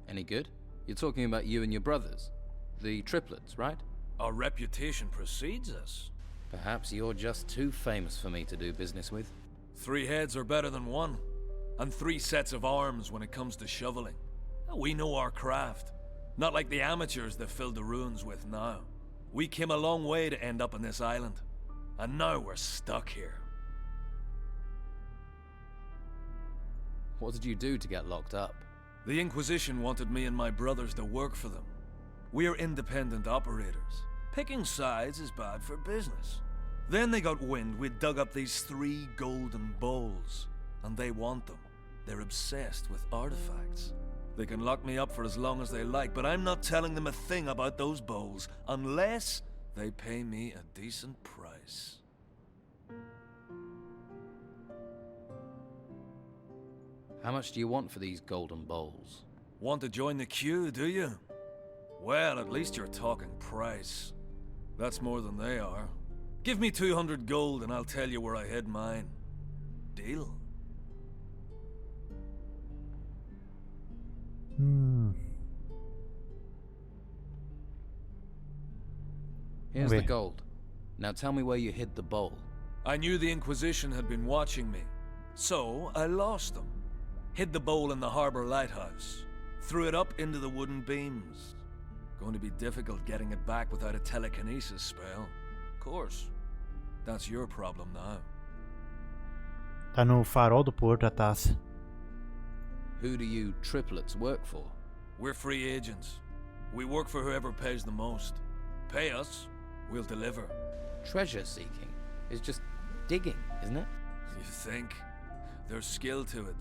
Any good? You're talking about you and your brothers. The triplets, right? Our reputation precedes us. Perhaps you're just too famous for me to do business with. 3 heads are better than 1. And 3 sets of arms when it comes to shoveling. We know our craft. Not like the amateurs that filled the ruins with now. We came a long way to end up on this island. And now we're stuck here. What did you do to get locked up? The Inquisition wanted me and my brothers to work for them. We're independent operators. Picking sides is bad for business. Then they got wind we'd dug up these 3 golden bowls. And they want them. They're obsessed with artifacts. They can lock me up for as long as they like, but I'm not telling them a thing about those bowls unless they pay me a decent price. How much do you want for these golden bowls? Want to join the queue, do you? Well, at least you're talking price. That's more than they are. Give me 200 gold and I'll tell you where I hid mine. Deal? Here's the gold. Now tell me where you hid the bowl. I knew the Inquisition had been watching me, so I lost them. Hid the bowl in the Harbour lighthouse. Threw it up into the wooden beams. Going to be difficult getting it back without a telekinesis spell. Of course. That's your problem now. Tá no farol do porto a taça. Who do you triplets work for? We're free agents. We work for whoever pays the most. Pay us, we'll deliver. Treasure seeking is just digging, isn't it? You think? There's skill to it.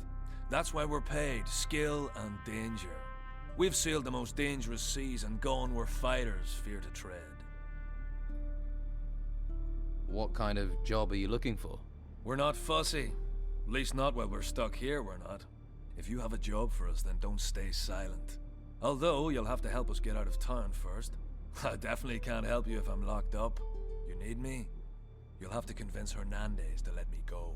That's why we're paid. Skill and danger. We've sailed the most dangerous seas and gone where fighters fear to tread. What kind of job are you looking for? We're not fussy. At least not while we're stuck here, we're not. If you have a job for us, then don't stay silent. Although, you'll have to help us get out of town first. I definitely can't help you if I'm locked up. You need me? You'll have to convince Hernandez to let me go.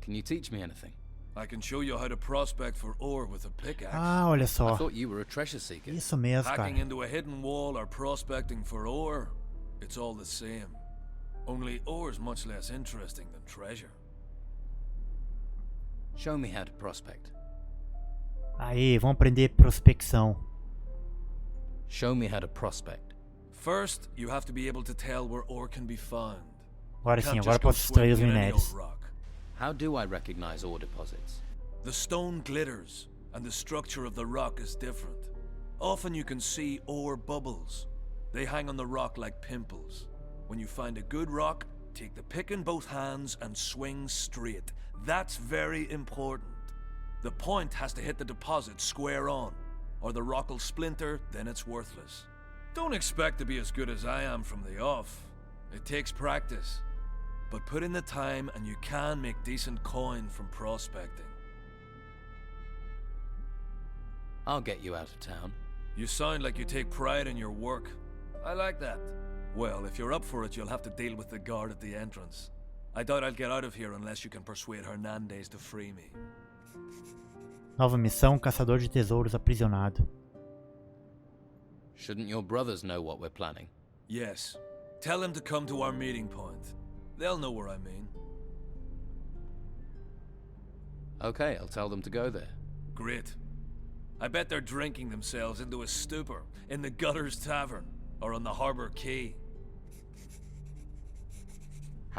Can you teach me anything? I can show you how to prospect for ore with a pickaxe. Ah, olha só. I thought you were a treasure seeker. Isso mesmo, Hacking cara. into a hidden wall or prospecting for ore, it's all the same. Only ore's much less interesting than treasure. Show me how to prospect. Aí, vamos aprender prospecção. Show me how to prospect. First, you have to be able to tell where ore can be found. Agora Can't sim, just agora go posso extrair os swimming in any minérios. old rock. How do I recognize ore deposits? The stone glitters, and the structure of the rock is different. Often you can see ore bubbles. They hang on the rock like pimples. When you find a good rock, take the pick in both hands and swing straight. That's very important. The point has to hit the deposit square on, or the rock will splinter, then it's worthless. Don't expect to be as good as I am from the off. It takes practice. But put in the time and you can make decent coin from prospecting. I'll get you out of town. You sound like you take pride in your work. I like that. Well, if you're up for it, you'll have to deal with the guard at the entrance. I doubt I'll get out of here unless you can persuade Hernandez to free me. Nova missão, caçador de tesouros aprisionado. Shouldn't your brothers know what we're planning? Yes. Tell them to come to our meeting point. They'll know where I mean. Okay, I'll tell them to go there. Great. I bet they're drinking themselves into a stupor in the Gutters Tavern or on the Harbour Quay.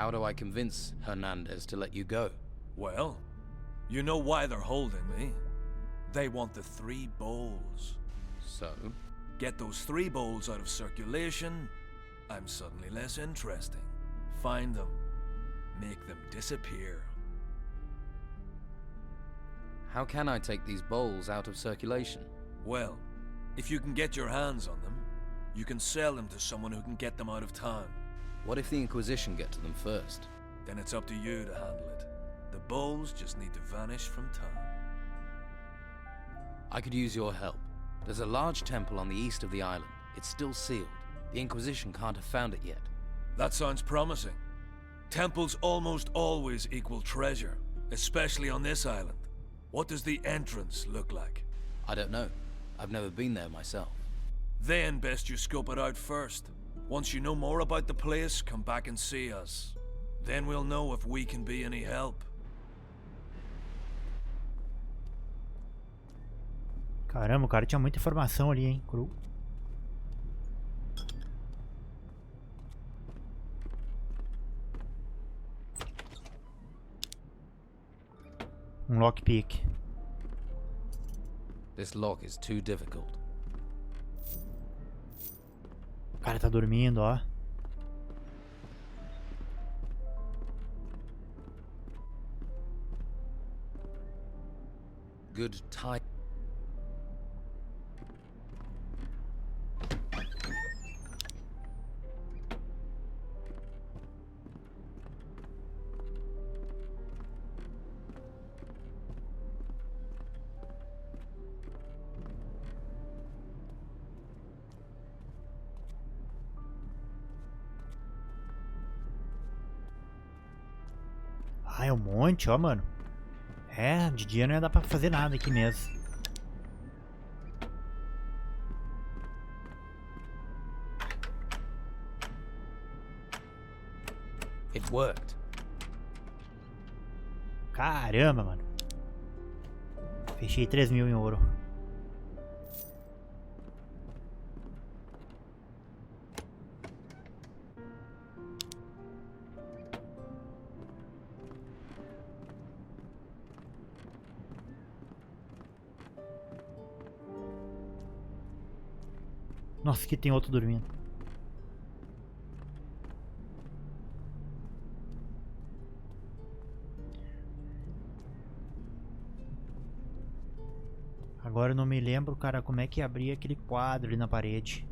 How do I convince Hernandez to let you go? Well, you know why they're holding me. They want the 3 bowls. So? Get those 3 bowls out of circulation, I'm suddenly less interesting. Find them. Make them disappear. How can I take these bowls out of circulation? Well, if you can get your hands on them, you can sell them to someone who can get them out of town. What if the Inquisition get to them first? Then it's up to you to handle it. The bowls just need to vanish from town. I could use your help. There's a large temple on the east of the island. It's still sealed. The Inquisition can't have found it yet. That sounds promising. Temples almost always equal treasure, especially on this island. What does the entrance look like? I don't know. I've never been there myself. Then best you scope it out first. Once you know more about the place, come back and see us. Then we'll know if we can be any help. Caramba, o cara tinha muita informação ali, hein, cru. Lockpick. This lock is too difficult. O cara tá dormindo, ó. Good time. Ah, é um monte, ó, mano. É, de dia não ia dar pra fazer nada aqui mesmo. It worked. Caramba, mano. Fechei 3.000 em ouro. Nossa, aqui tem outro dormindo. Agora eu não me lembro, cara, como é que abria aquele quadro ali na parede.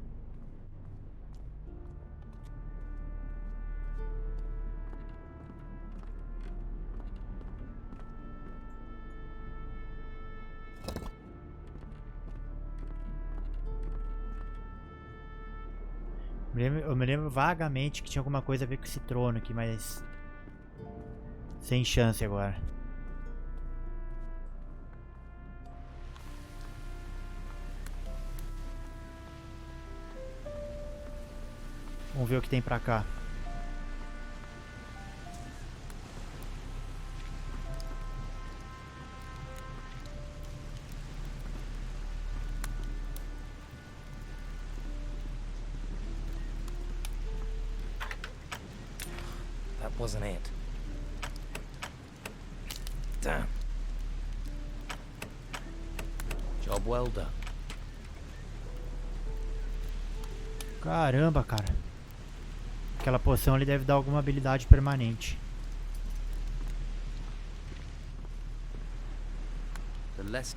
Eu me lembro vagamente que tinha alguma coisa a ver com esse trono aqui, mas sem chance agora. Vamos ver o que tem pra cá. Wasn't it? Damn. Job well done. Caramba, cara. Aquela poção ali deve dar alguma habilidade permanente. The less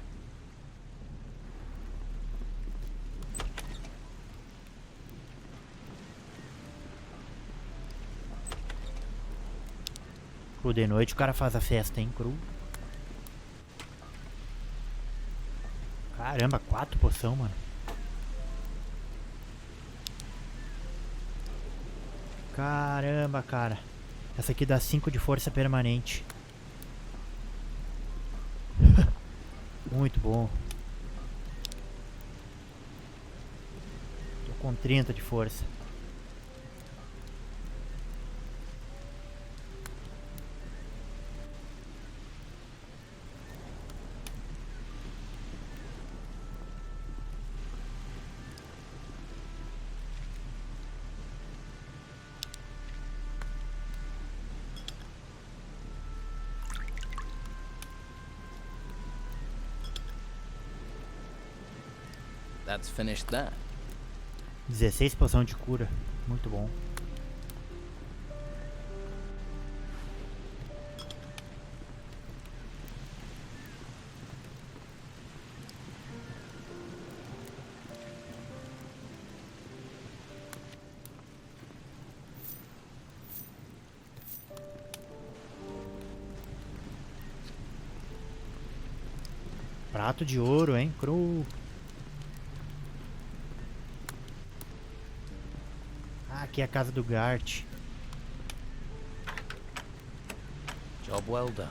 Cru, de noite o cara faz a festa, hein, cru. Caramba, 4 poção, mano. Caramba, cara. Essa aqui dá 5 de força permanente. Muito bom. Tô com 30 de força. That's finished that. 16 poção de cura. Muito bom. Prato de ouro, hein? Cru. Ah, aqui é a casa do Gart. Job well done.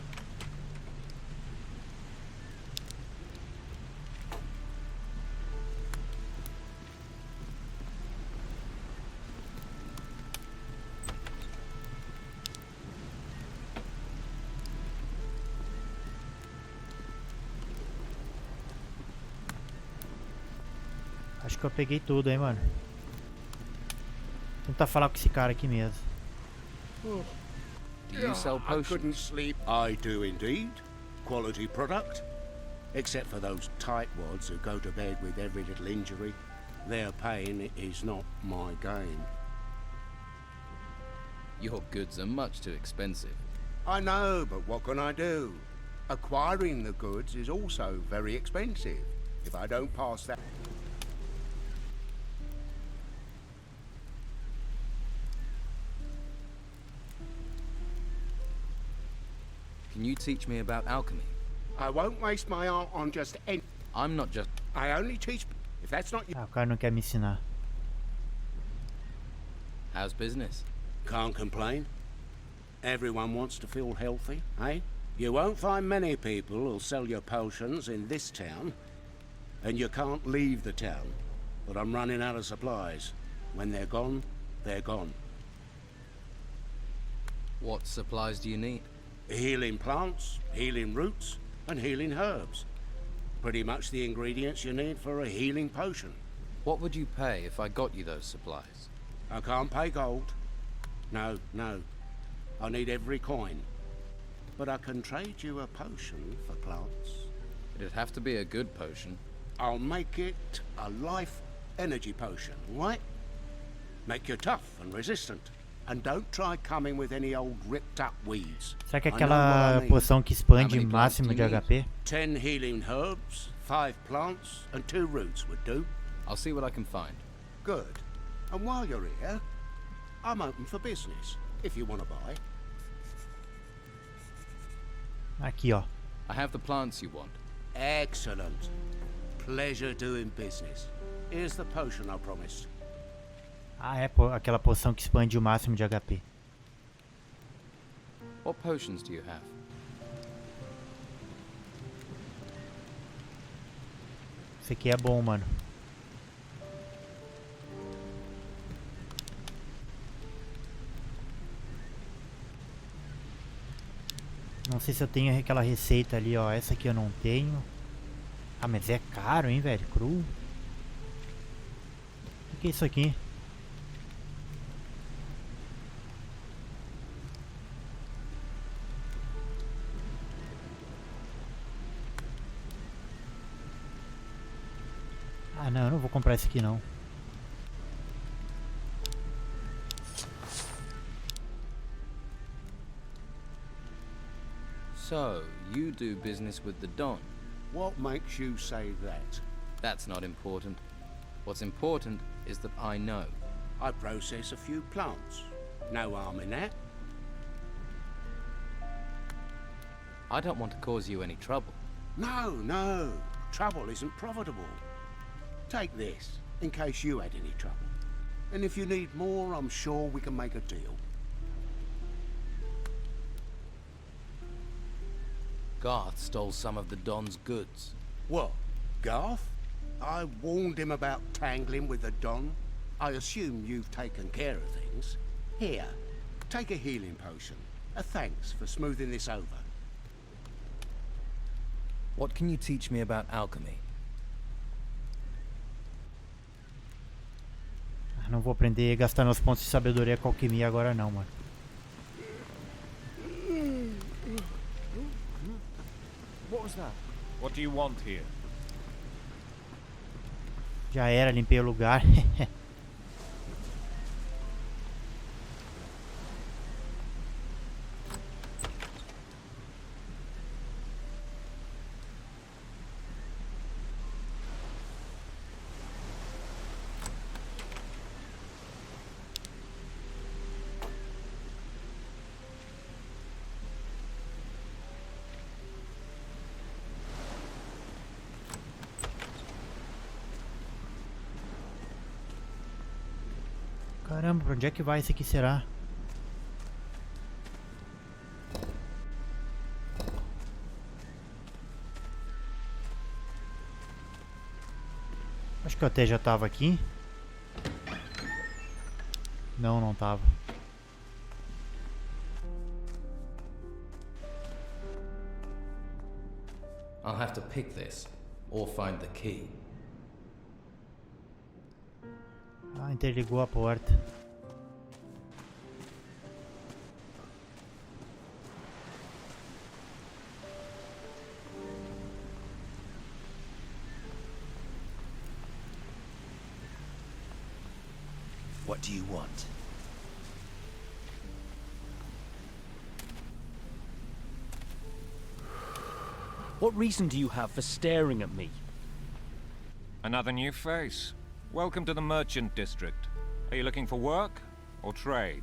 Acho que eu peguei tudo, hein, mano. Vou tentar falar com esse cara aqui mesmo. Do you sell I potions? couldn't sleep. I do indeed. Quality product. Except for those tightwads who go to bed with every little injury. Their pain is not my gain. Your goods are much too expensive. I know, but what can I do? Acquiring the goods is also very expensive. If I don't pass that... Can you teach me about alchemy? I won't waste my art on just any... I'm not just... I only teach... If that's not... Ah, o cara não quer me ensinar. How's business? Can't complain. Everyone wants to feel healthy, eh? You won't find many people who'll sell your potions in this town. And you can't leave the town. But I'm running out of supplies. When they're gone, they're gone. What supplies do you need? Healing plants, healing roots, and healing herbs. Pretty much the ingredients you need for a healing potion. What would you pay if I got you those supplies? I can't pay gold. No, no. I need every coin. But I can trade you a potion for plants. It'd have to be a good potion. I'll make it a life energy potion, right? Make you tough and resistant. And don't try coming with any old ripped up weeds. Será que é aquela poção que expande máximo de HP? 10 healing herbs, 5 plants, and 2 roots would do. I'll see what I can find. Good. And while you're here, I'm open for business, if you want to buy. Aqui, ó. I have the plants you want. Excellent. Pleasure doing business. Here's the potion I promised. Ah, é aquela poção que expande o máximo de HP. What potions do you have? Esse aqui é bom, mano. Não sei se eu tenho aquela receita ali, ó. Essa aqui eu não tenho. Ah, mas é caro, hein, velho? Cru. O que é isso aqui? Ah, não, eu não vou comprar esse aqui, não. So, you do business with the Don? What makes you say that? That's not important. What's important is that I know. I process a few plants. No harm in that. I don't want to cause you any trouble. No, no. Trouble isn't profitable. Take this, in case you had any trouble. And if you need more, I'm sure we can make a deal. Garth stole some of the Don's goods. What? Garth? I warned him about tangling with the Don. I assume you've taken care of things. Here, take a healing potion. A thanks for smoothing this over. What can you teach me about alchemy? Não vou aprender a gastar meus pontos de sabedoria com alquimia agora não, mano. What was that? What do you want here? Já era, limpei o lugar. Caramba, pra onde é que vai esse aqui, será? Acho que eu até já tava aqui. Não, não tava. I'll have to pick this, or find the key. Ah, interligou a porta. What do you want? What reason do you have for staring at me? Another new face. Welcome to the merchant district. Are you looking for work or trade?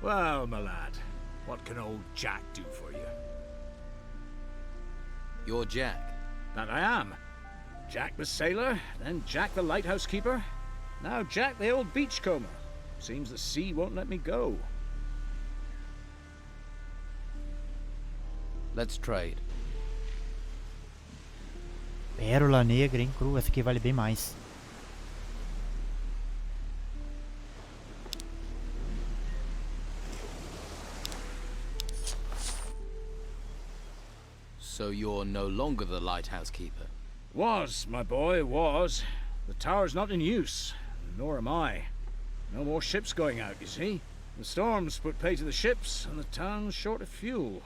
Well, my lad, what can old Jack do for you? You're Jack. That I am. Jack the sailor, then Jack the lighthouse keeper, now Jack the old beachcomber. Seems the sea won't let me go. Let's trade. Pérola negra, hein? Cru, essa aqui vale bem mais. So you're no longer the lighthouse keeper? Was, my boy, was. The tower's not in use, nor am I. No more ships going out, you see. The storms put pay to the ships, and the town's short of fuel.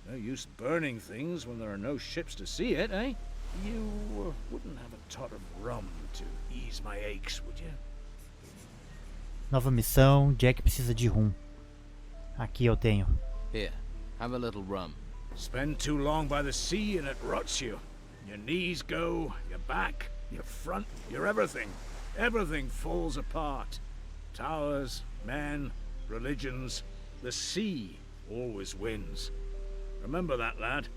No use burning things when there are no ships to see it, eh? You wouldn't have a tot of rum to ease my aches, would you? Nova missão, Jack precisa de rum. Aqui eu tenho. Here, have a little rum. Spend too long by the sea and it rots you. Your knees go, your back, your front, your everything. Everything falls apart. Towers, men, religions. The sea always wins. Remember that, lad.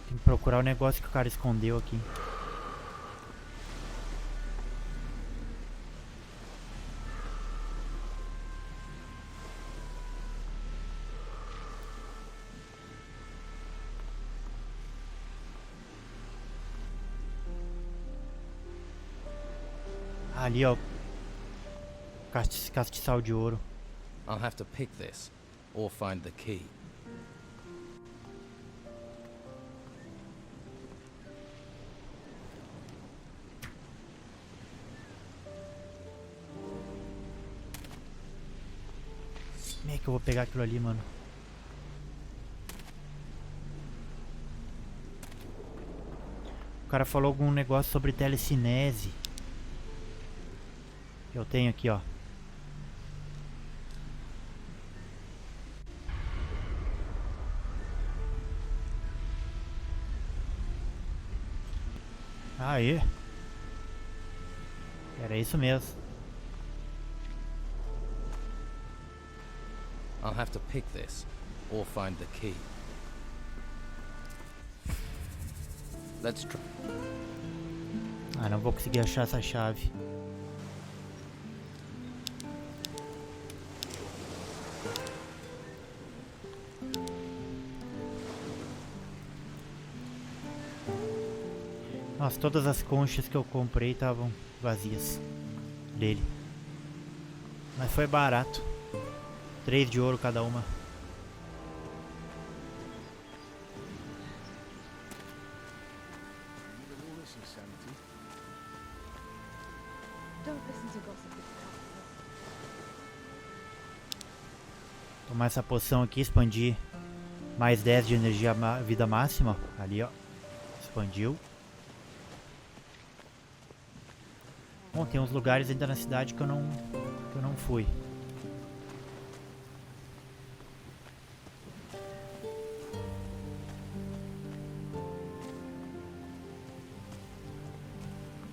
Tem que procurar o negócio que o cara escondeu aqui. Ali, ó. Castiçal de ouro. I'll have to pick this, or find the key. Como é que eu vou pegar aquilo ali, mano? O cara falou algum negócio sobre telecinese. Eu tenho aqui, ó. Aê. Era isso mesmo. I'll have to pick this, or find the key. Let's try. Ah, não vou conseguir achar essa chave. Nossa, todas as conchas que eu comprei estavam vazias dele. Mas foi barato. 3 de ouro cada uma. Tomar essa poção aqui, expandir mais 10 de energia vida máxima. Ali, ó. Expandiu. Bom, tem uns lugares ainda na cidade que eu não fui.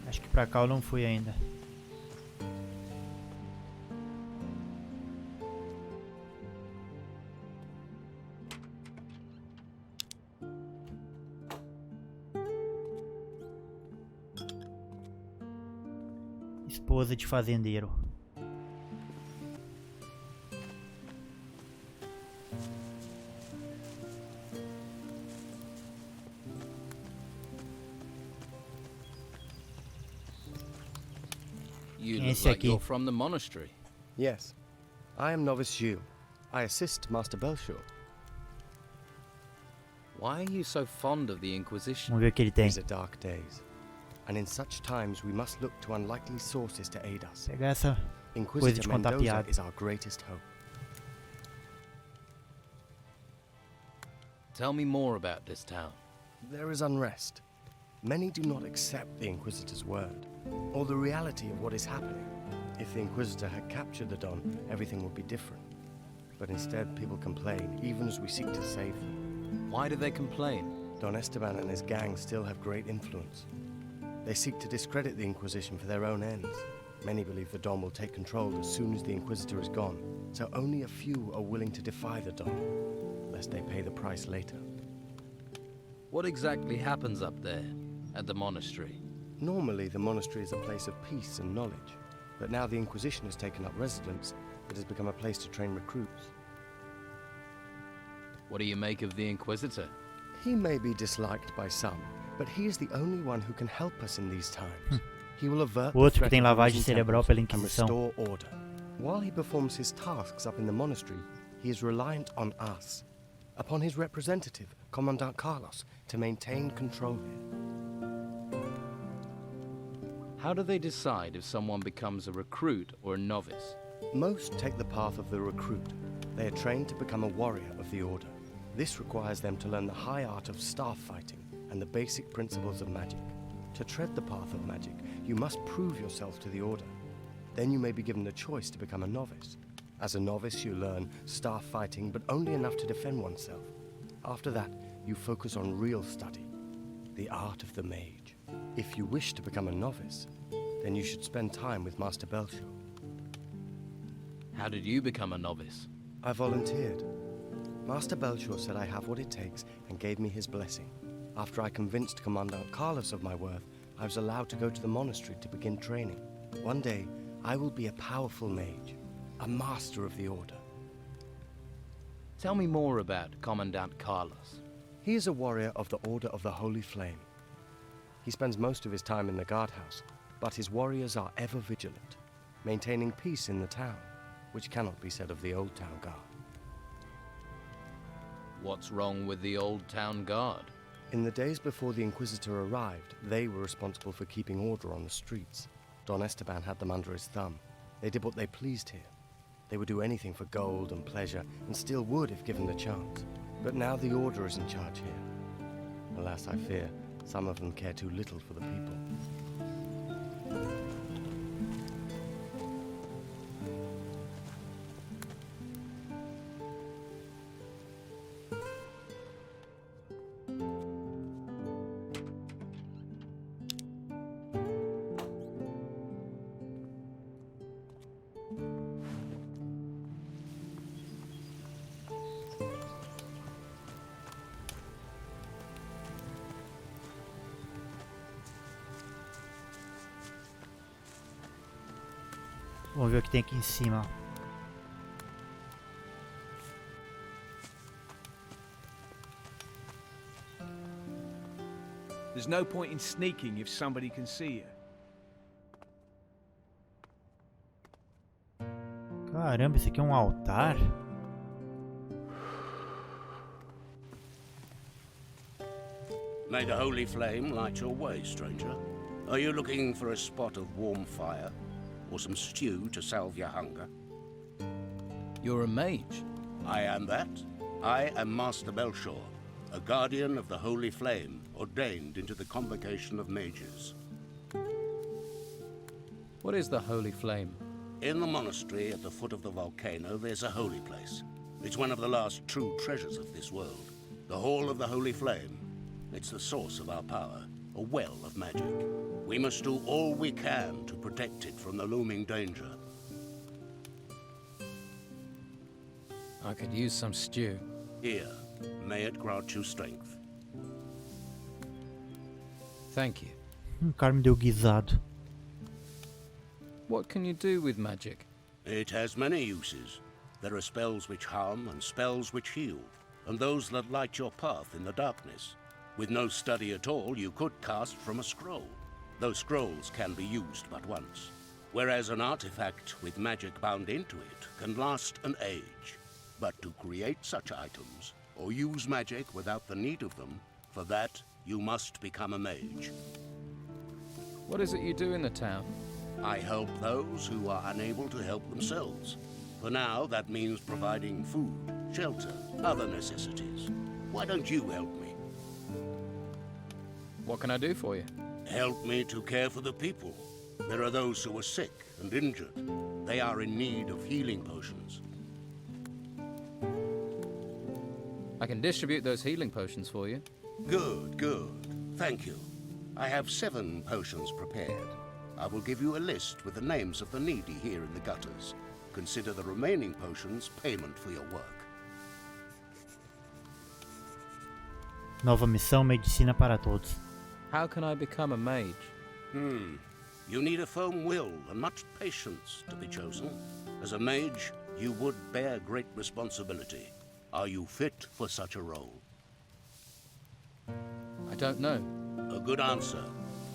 Acho que pra cá eu não fui ainda. Esposa de fazendeiro. You look like you're from the monastery. Yes. I am novice Jules. I assist Master Belshore. Why are you so fond of the Inquisition? Vamos ver o que ele tem. These are dark days. And in such times we must look to unlikely sources to aid us. Pegar essa coisa de Inquisitor contar Mendoza piada. is our greatest hope. Tell me more about this town. There is unrest. Many do not accept the Inquisitor's word, or the reality of what is happening. If the Inquisitor had captured the Don, everything would be different. But instead, people complain, even as we seek to save them. Why do they complain? Don Esteban and his gang still have great influence. They seek to discredit the Inquisition for their own ends. Many believe the Don will take control as soon as the Inquisitor is gone, so only a few are willing to defy the Don, lest they pay the price later. What exactly happens up there, at the monastery? Normally, the monastery is a place of peace and knowledge, but now the Inquisition has taken up residence, it has become a place to train recruits. What do you make of the Inquisitor? He may be disliked by some, but he is the only one who can help us in these times. He will avert the Outro que threat tem of lavagem losing cerebral temples pela and Inquisição. restore order. While he performs his tasks up in the monastery, he is reliant on us, upon his representative, Commandant Carlos, to maintain control here. How do they decide if someone becomes a recruit or a novice? Most take the path of the recruit. They are trained to become a warrior of the Order. This requires them to learn the high art of staff fighting and the basic principles of magic. To tread the path of magic, you must prove yourself to the Order. Then you may be given the choice to become a novice. As a novice, you learn staff fighting, but only enough to defend oneself. After that, you focus on real study, the art of the mage. If you wish to become a novice, then you should spend time with Master Belshore. How did you become a novice? I volunteered. Master Belshore said I have what it takes and gave me his blessing. After I convinced Commandant Carlos of my worth, I was allowed to go to the monastery to begin training. One day, I will be a powerful mage, a master of the Order. Tell me more about Commandant Carlos. He is a warrior of the Order of the Holy Flame. He spends most of his time in the guardhouse, but his warriors are ever vigilant, maintaining peace in the town, which cannot be said of the Old Town Guard. What's wrong with the Old Town Guard? In the days before the Inquisitor arrived, they were responsible for keeping order on the streets. Don Esteban had them under his thumb. They did what they pleased here. They would do anything for gold and pleasure, and still would if given the chance. But now the Order is in charge here. Alas, I fear, some of them care too little for the people. Vamos ver o que tem aqui em cima. There's no point in sneaking if somebody can see you. Caramba, isso aqui é um altar? May the holy flame light your way, stranger. Are you looking for a spot of warm fire? Or some stew to salve your hunger? You're a mage. I am that. I am Master Belshore, a guardian of the holy flame, ordained into the convocation of mages. What is the holy flame? In the monastery at the foot of the volcano, there's a holy place. It's one of the last true treasures of this world. The Hall of the Holy Flame. It's the source of our power, a well of magic. We must do all we can to protect it from the looming danger. I could use some stew. Here, may it grant you strength. Thank you. Cara me deu guisado. What can you do with magic? It has many uses. There are spells which harm and spells which heal, and those that light your path in the darkness. With no study at all, you could cast from a scroll. Those scrolls can be used but once, whereas an artifact with magic bound into it can last an age. But to create such items, or use magic without the need of them, for that you must become a mage. What is it you do in the town? I help those who are unable to help themselves. For now, that means providing food, shelter, other necessities. Why don't you help me? What can I do for you? Help me to care for the people. There are those who are sick and injured. They are in need of healing potions. I can distribute those healing potions for you. Good, good. Thank you. I have 7 potions prepared. I will give you a list with the names of the needy here in the gutters. Consider the remaining potions payment for your work. Nova missão, medicina para todos. How can I become a mage? You need a firm will and much patience to be chosen. As a mage, you would bear great responsibility. Are you fit for such a role? I don't know. A good answer.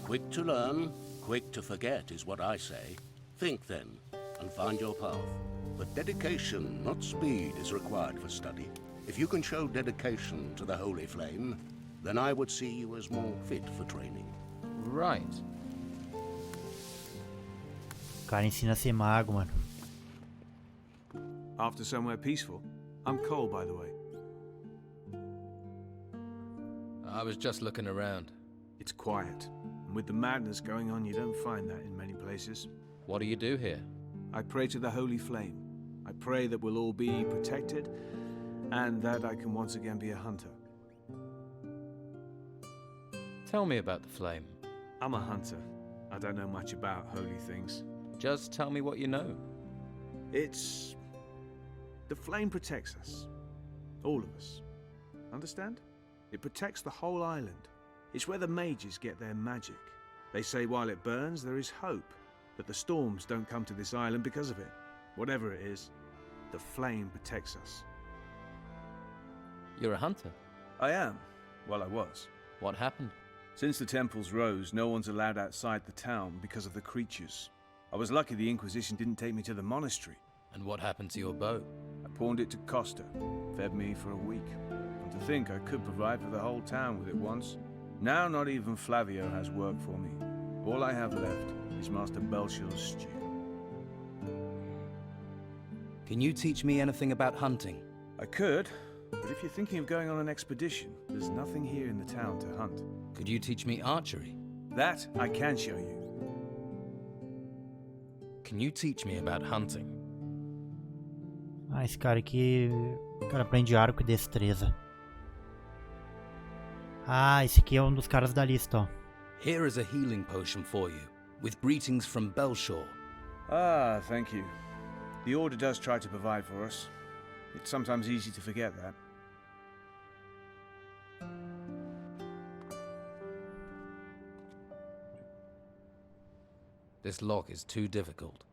Quick to learn, quick to forget is what I say. Think then, and find your path. But dedication, not speed, is required for study. If you can show dedication to the Holy Flame, then I would see you as more fit for training. Right. O cara ensina a ser mago, mano. After somewhere peaceful? I'm Cole, by the way. I was just looking around. It's quiet. And with the madness going on, you don't find that in many places. What do you do here? I pray to the Holy Flame. I pray that we'll all be protected, and that I can once again be a hunter. Tell me about the flame. I'm a hunter. I don't know much about holy things. Just tell me what you know. It's... the flame protects us. All of us. Understand? It protects the whole island. It's where the mages get their magic. They say while it burns, there is hope. That the storms don't come to this island because of it. Whatever it is, the flame protects us. You're a hunter? I am. Well, I was. What happened? Since the temples rose, no one's allowed outside the town because of the creatures. I was lucky the Inquisition didn't take me to the monastery. And what happened to your bow? I pawned it to Costa. Fed me for a week. And to think I could provide for the whole town with it once. Now not even Flavio has work for me. All I have left is Master Belshore's stew. Can you teach me anything about hunting? I could, but if you're thinking of going on an expedition, there's nothing here in the town to hunt. Could you teach me archery? That I can show you. Can you teach me about hunting? Ah, esse cara aqui... O cara aprende arco e destreza. Ah, esse aqui é um dos caras da lista, ó. Here is a healing potion for you, with greetings from Belshore. Ah, thank you. The Order does try to provide for us. It's sometimes easy to forget that. This lock is too difficult.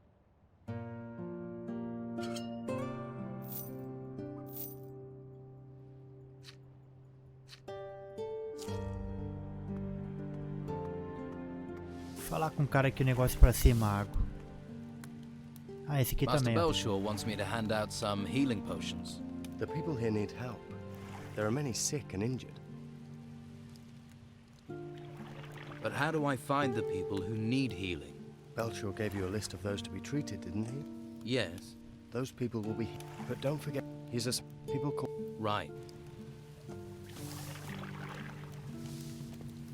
Falar com o cara aqui o negócio pra ser mago. Ah, esse aqui Master também. Ó. Belshore wants me to hand out some healing potions. The people here need help. There are many sick and injured. But how do I find the people who need healing? Belshore gave you a list of those to be treated, didn't he? Yes. Those people will be... But don't forget, he's a... People call... Right.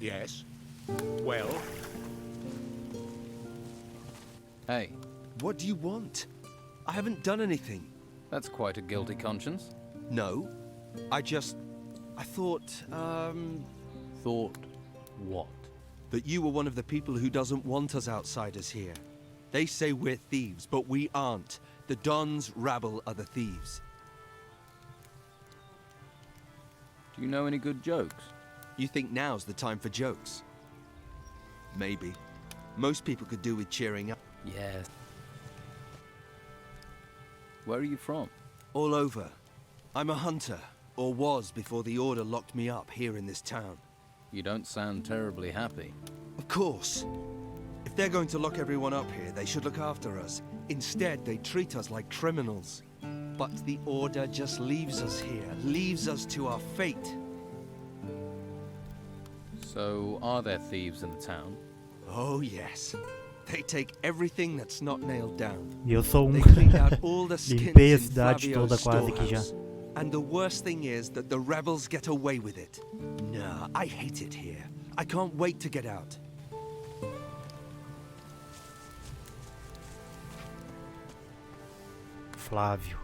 Yes? Well? Hey. What do you want? I haven't done anything. That's quite a guilty conscience. No. I thought, Thought what? that you were one of the people who doesn't want us outsiders here. They say we're thieves, but we aren't. The Don's rabble are the thieves. Do you know any good jokes? You think now's the time for jokes? Maybe. Most people could do with cheering up. Yes. Where are you from? All over. I'm a hunter, or was before the Order locked me up here in this town. You don't sound terribly happy. Of course. If they're going to lock everyone up here, they should look after us. Instead, they treat us like criminals. But the Order just leaves us here, leaves us to our fate. So, are there thieves in the town? Oh, yes. They take everything that's not nailed down. E eu sou They cleaned out all the skins limpei a in cidade toda Flavio's quase que já. storehouse. And the worst thing is that the rebels get away with it. Nah, I hate it here. I can't wait to get out. Flávio.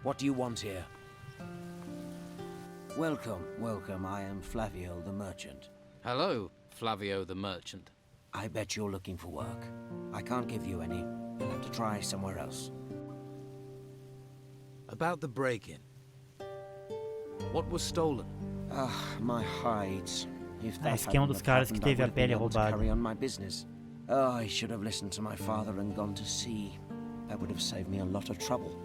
What do you want here? Welcome, welcome. I am Flavio the merchant. Hello, Flavio the merchant. I bet you're looking for work. I can't give you any. You'll have to try somewhere else. About the break-in. What was stolen? My hides. If that Esse aqui é um dos caras que teve a pele roubada. carry on my business. I should have listened to my father and gone to sea. That would have saved me a lot of trouble.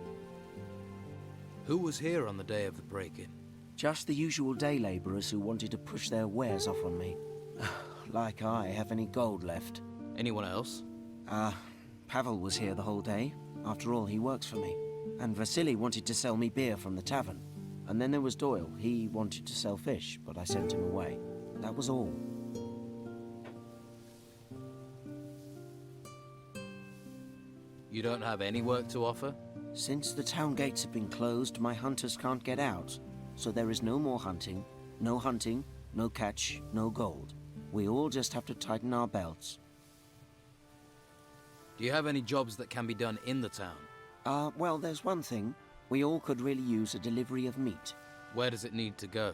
Who was here on the day of the break-in? Just the usual day laborers who wanted to push their wares off on me. Like I have any gold left. Anyone else? Pavel was here the whole day. After all, he works for me. And Vasily wanted to sell me beer from the tavern. And then there was Doyle. He wanted to sell fish, but I sent him away. That was all. You don't have any work to offer? Since the town gates have been closed, my hunters can't get out. So there is no more hunting, no catch, no gold. We all just have to tighten our belts. Do you have any jobs that can be done in the town? Well, there's one thing. We all could really use a delivery of meat. Where does it need to go?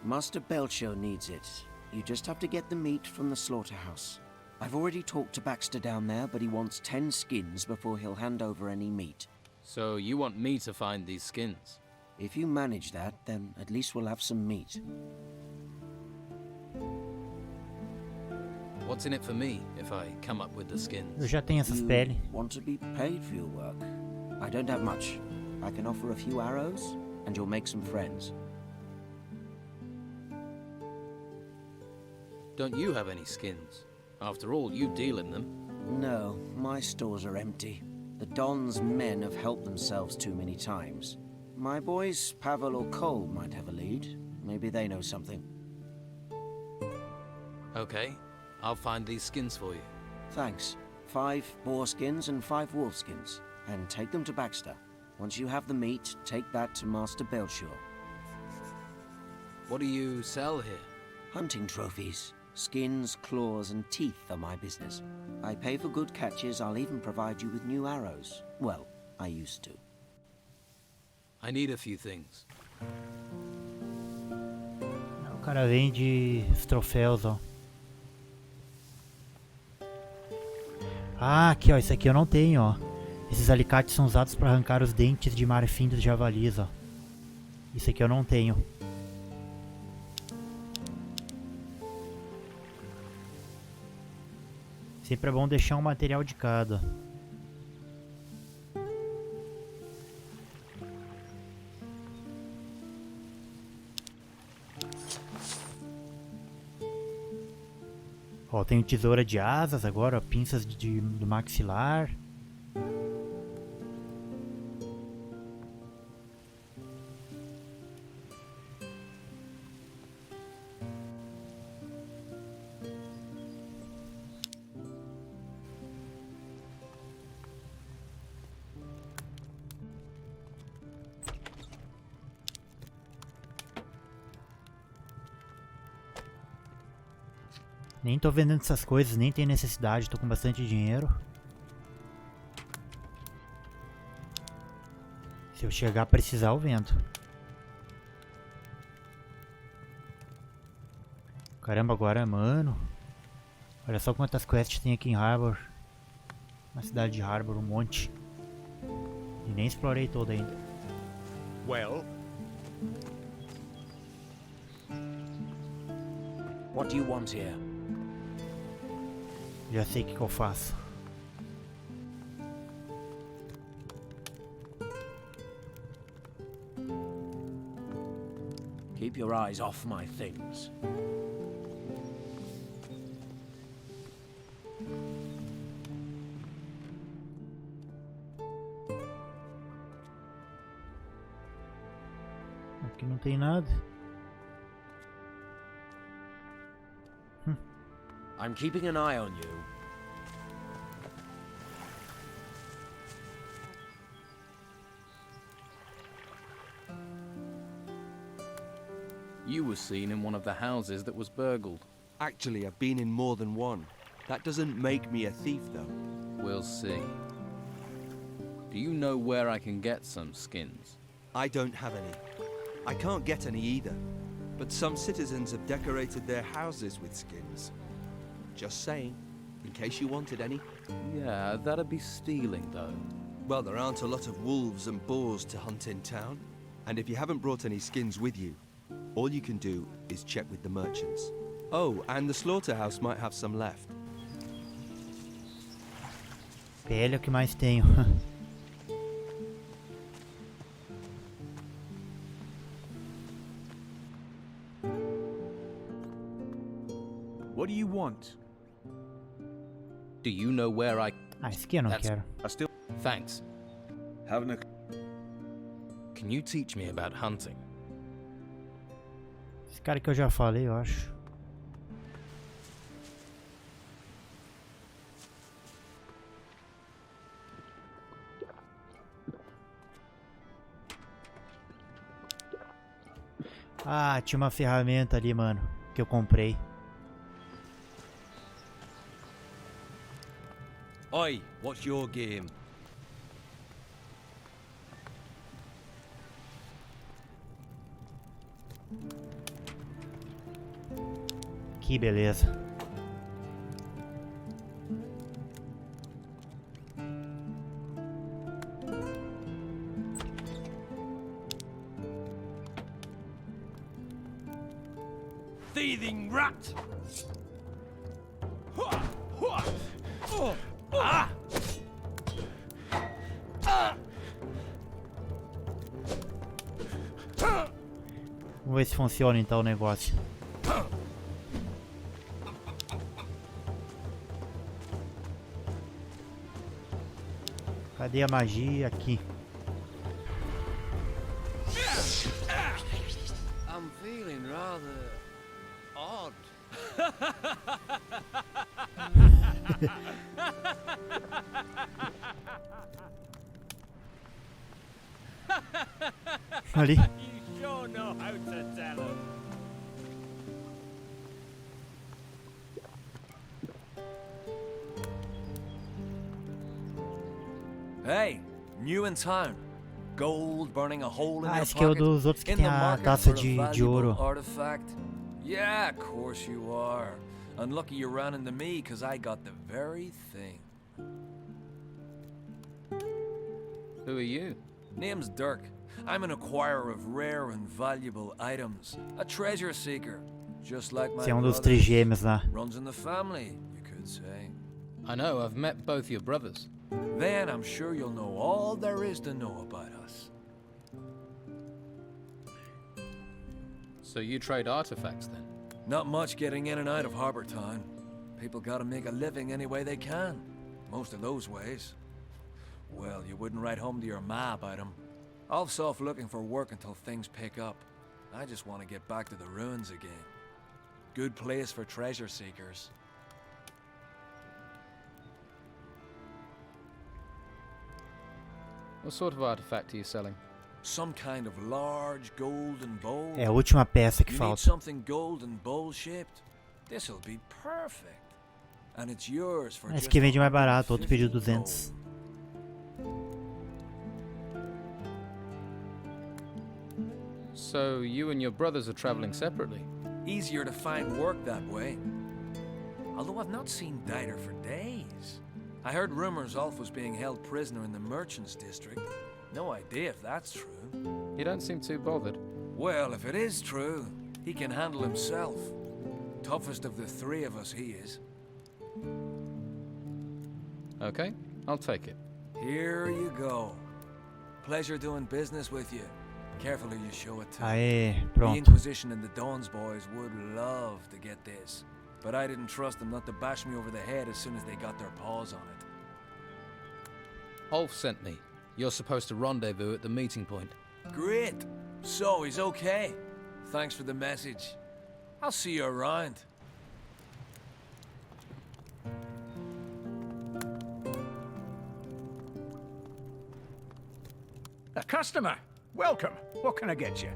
Master Belcher needs it. You just have to get the meat from the slaughterhouse. I've already talked to Baxter down there, but he wants 10 skins before he'll hand over any meat. So you want me to find these skins? If you manage that, then at least we'll have some meat. What's in it for me if I come up with the skins? Eu já tenho essas peles. Want to be paid for your work? I don't have much. I can offer a few arrows, and you'll make some friends. Don't you have any skins? After all, you deal in them. No, my stores are empty. The Don's men have helped themselves too many times. My boys, Pavel or Cole, might have a lead. Maybe they know something. Okay, I'll find these skins for you. Thanks. 5 boar skins and 5 wolf skins. And take them to Baxter. Once you have the meat, take that to Master Belshore. What do you sell here? Hunting trophies. Skins, claws, and teeth are my business. I pay for good catches. I'll even provide you with new arrows. Well, I used to. I need a few things. O cara vende os troféus, ó. Ah, aqui, ó. Isso aqui eu não tenho, ó. Esses alicates são usados para arrancar os dentes de marfim dos javalis, ó. Isso aqui eu não tenho. Sempre é bom deixar um material de cada. tenho tesoura de asas agora, ó, pinças do maxilar. Nem tô vendendo essas coisas, nem tem necessidade, tô com bastante dinheiro. Se eu chegar a precisar, eu vendo. Caramba, agora, mano. Olha só quantas quests tem aqui em Harbour. Na cidade de Harbour, um monte. E nem explorei toda ainda. Well, What do you want here? Já sei o que eu faço. Keep your eyes off my things. Aqui não tem nada. I'm keeping an eye on you. You were seen in one of the houses that was burgled. actually, I've been in more than one. That doesn't make me a thief, though. We'll see. Do you know where I can get some skins? I don't have any. I can't get any either. But some citizens have decorated their houses with skins. Just saying, in case you wanted any. Yeah, that'd be stealing, though. Well, there aren't a lot of wolves and boars to hunt in town. And if you haven't brought any skins with you, all you can do is check with the merchants. Oh, and the slaughterhouse might have some left. Pele é o que mais tenho. What do you want? Do you know where I... Ah, esse aqui eu não quero. Thanks. Having a... Can you teach me about hunting? Esse cara que eu já falei, eu acho. Ah, tinha uma ferramenta ali, mano, que eu comprei. Oi, what's your game? Que beleza. Thieving rat! Vamos ver se funciona então o negócio. Cadê a magia? Aqui. I'm feeling rather odd. Ali. You sure know how to tell 'em. Hey, new in town. Gold burning a hole in Ah, your esse aqui é o pocket. dos outros que In tem the a market taça for a de valuable ouro. artifact. Yeah, of course you are. And lucky you ran into me, cause I got the very thing. Who are you? Name's Dirk. I'm an acquirer of rare and valuable items. A treasure seeker. Just like my Esse é um dos brothers. trigêmeos lá. Runs in the family, you could say. I know, I've met both your brothers. Then I'm sure you'll know all there is to know about us. So you trade artifacts then? Not much getting in and out of Harbour Town. People gotta make a living any way they can. Most of those ways. Well, you wouldn't write home to your ma about them. I'll off looking for work until things pick up. I just want to get back to the ruins again. Good place for treasure seekers. What sort of artifact are you selling? Some kind of large golden bowl. É a última peça que You need falta. something golden bowl-shaped? This'll be perfect. And it's yours for Esse just aqui vende mais barato, outro 150 pediu gold. 200. So you and your brothers are traveling separately? Easier to find work that way. Although I've not seen Dieter for days. I heard rumors Ulf was being held prisoner in the Merchants District. No idea if that's true. You don't seem too bothered. Well, if it is true, he can handle himself. Toughest of the three of us, he is. Okay, I'll take it. Here you go. Pleasure doing business with you. Careful who you show it to. Aê, The pronto. Inquisition and the Dawn's boys would love to get this. But I didn't trust them not to bash me over the head as soon as they got their paws on it. Ulf sent me. You're supposed to rendezvous at the meeting point. Great. So he's okay. Thanks for the message. I'll see you around. A customer. Welcome. What can I get you?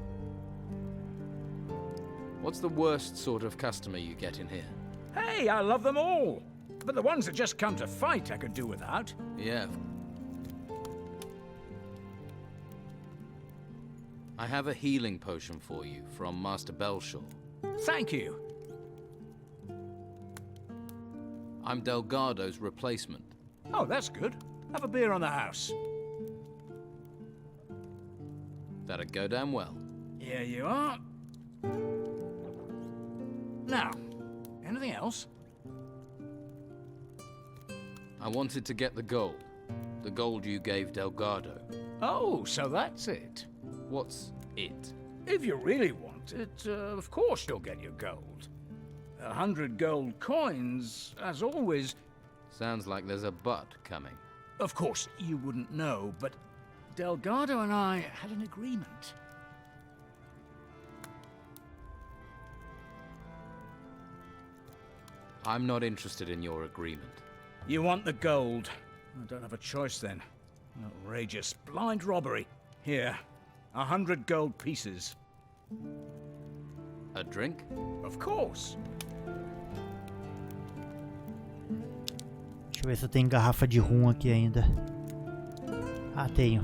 What's the worst sort of customer you get in here? Hey, I love them all. But the ones that just come to fight I could do without. Yeah. I have a healing potion for you from Master Belshaw. Thank you. I'm Delgado's replacement. Oh, that's good. Have a beer on the house. That'd go damn well. Here you are. Now, anything else? I wanted to get the gold. The gold you gave Delgado. Oh, so that's it. What's it? If you really want it, of course you'll get your gold. 100 gold coins, as always. Sounds like there's a but coming. Of course, you wouldn't know, but Delgado and I had an agreement. I'm not interested in your agreement. You want the gold. I don't have a choice then. Outrageous. Blind robbery. Here. 100 gold pieces. A drink? Of course. Deixa eu ver se eu tenho garrafa de rum aqui ainda. Ah, tenho.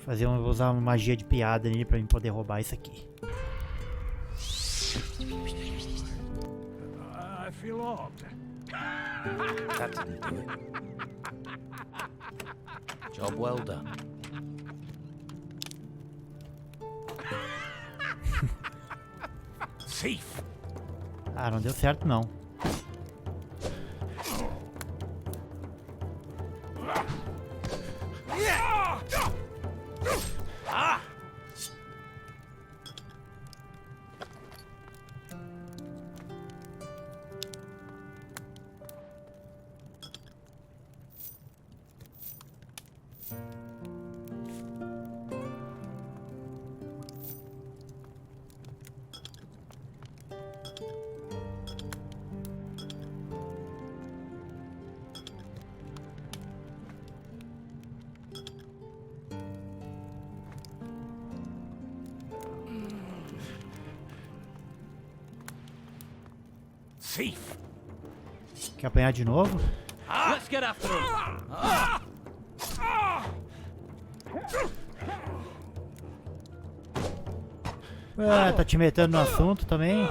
Vou usar uma magia de piada nele pra mim poder roubar isso aqui. I feel odd. That didn't do it. Job well done. Thief. Ah, não deu certo não. Thief. Quer apanhar de novo? Let's get after him. Ah, tá te metendo no assunto também?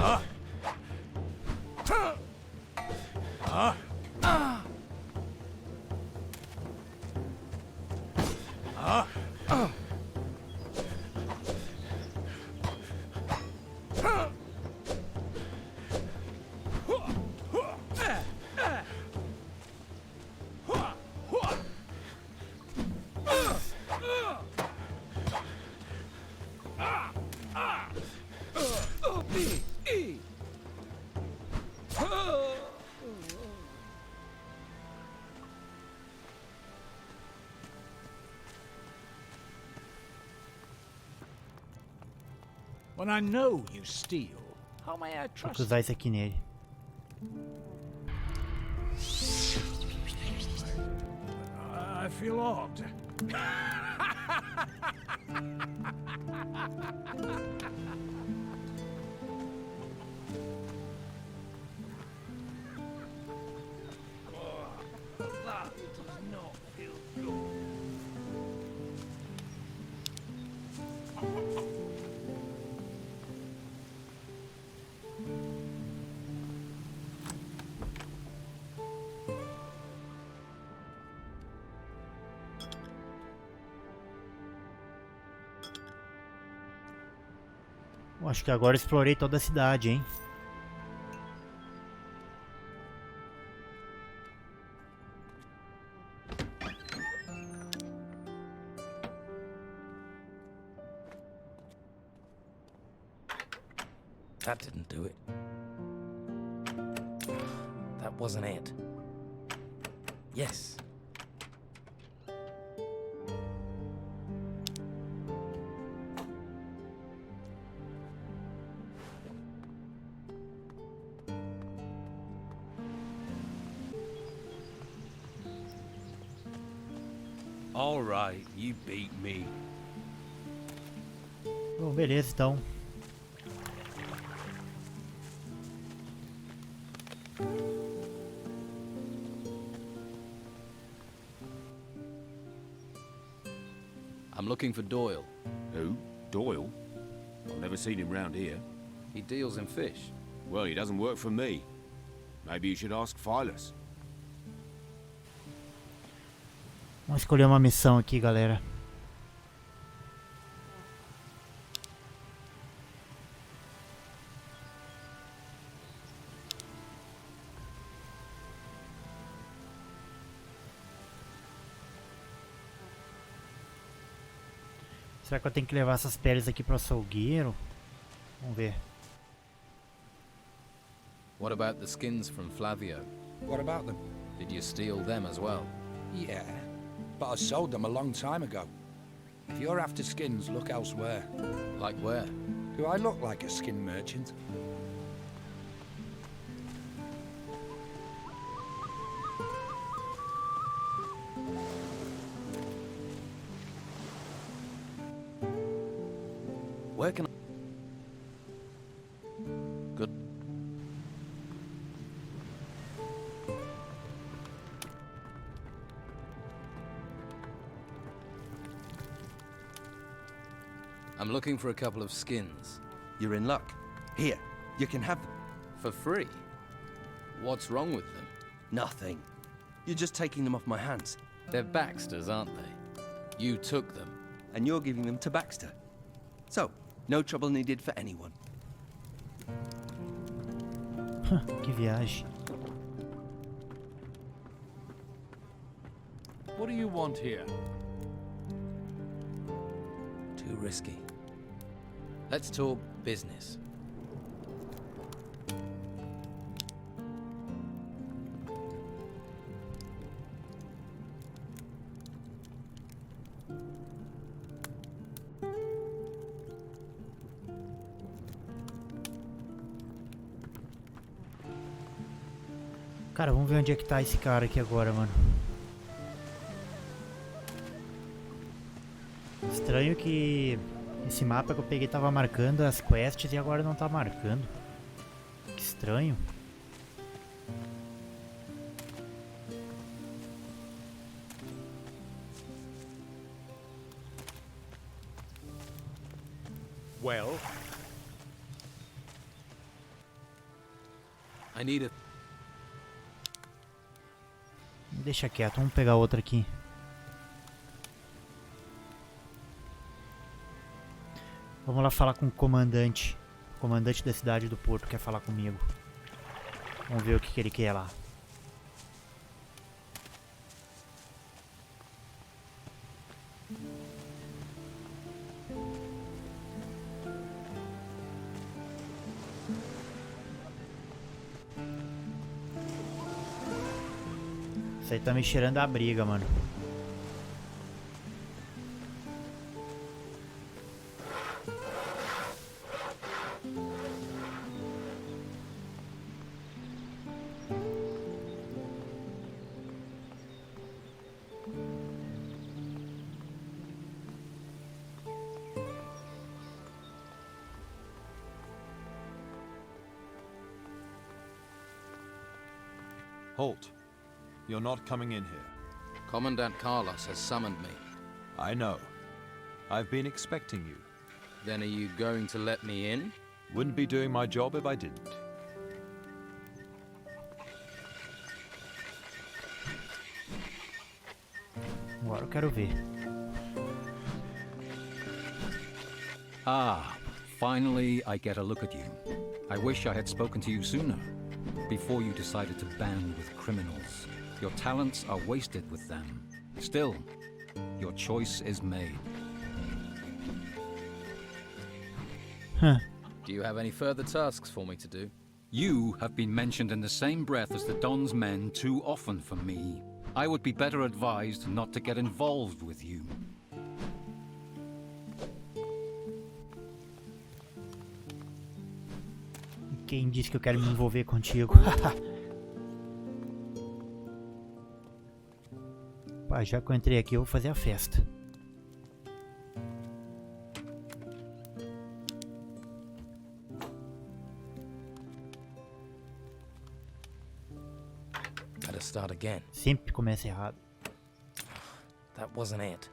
When I know you steal, how may I Vou trust usar isso aqui nele. I feel odd. That does not feel good. Eu acho que agora eu explorei toda a cidade, hein? That didn't do it. That wasn't it. Yes. All right, you beat me. Bom, beleza, então. I'm looking for Doyle. Who? Doyle? I've never seen him round here. He deals in fish. Well, he doesn't work for me. Maybe you should ask Phyllis. Vamos escolher uma missão aqui, galera. Será que eu tenho que levar essas peles aqui pro açougueiro? Vamos ver. What about the skins from Flavio? What about them? Did you steal them as well? Yeah, but I sold them a long time ago. If you're after skins, look elsewhere. Like where? Do I look like a skin merchant? Where can I... Good. I'm looking for a couple of skins. You're in luck. Here, you can have them. For free? What's wrong with them? Nothing. You're just taking them off my hands. They're Baxter's, aren't they? You took them. And you're giving them to Baxter. So, no trouble needed for anyone. Que viagem. What do you want here? Too risky. Let's talk business. Cara, vamos ver onde é que tá esse cara aqui agora, mano. Estranho que esse mapa que eu peguei tava marcando as quests e agora não tá marcando. Que estranho. Well, I need a... Deixa quieto, vamos pegar outra aqui. Vamos lá falar com o comandante. O comandante da cidade do porto quer falar comigo. Vamos ver o que ele quer lá. Isso aí tá me cheirando a briga, mano. Halt. You're not coming in here. Commandant Carlos has summoned me. I know. I've been expecting you. Then are you going to let me in? Wouldn't be doing my job if I didn't. Agora eu quero ver. Ah, finally I get a look at you. I wish I had spoken to you sooner, before you decided to band with criminals. Your talents are wasted with them. Still, your choice is made. Huh. Do you have any further tasks for me to do? You have been mentioned in the same breath as the Don's men too often for me. I would be better advised not to get involved with you. Quem disse que eu quero me envolver contigo? Pá, já que eu entrei aqui, eu vou fazer a festa. Gotta start again. Sempre começa errado. That wasn't it.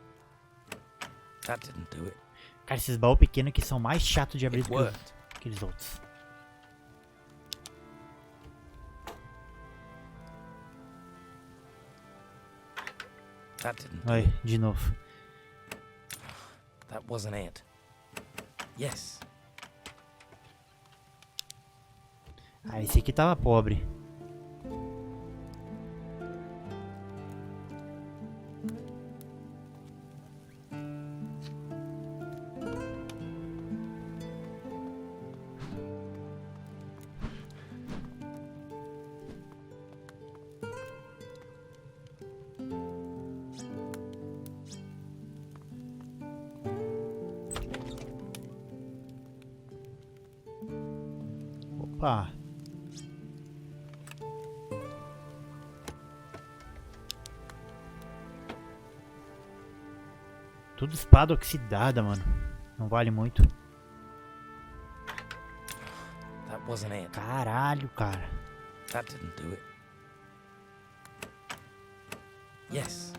That didn't do it. Cara, esses baús pequenos aqui são mais chatos de abrir do que aqueles outros. That didn't do Aí, it. de novo. That wasn't it. Yes. Ah, esse aqui tava pobre. Opa. Tudo espada oxidada, mano. Não vale muito. That wasn't it. Caralho, cara. That didn't do it. Yes.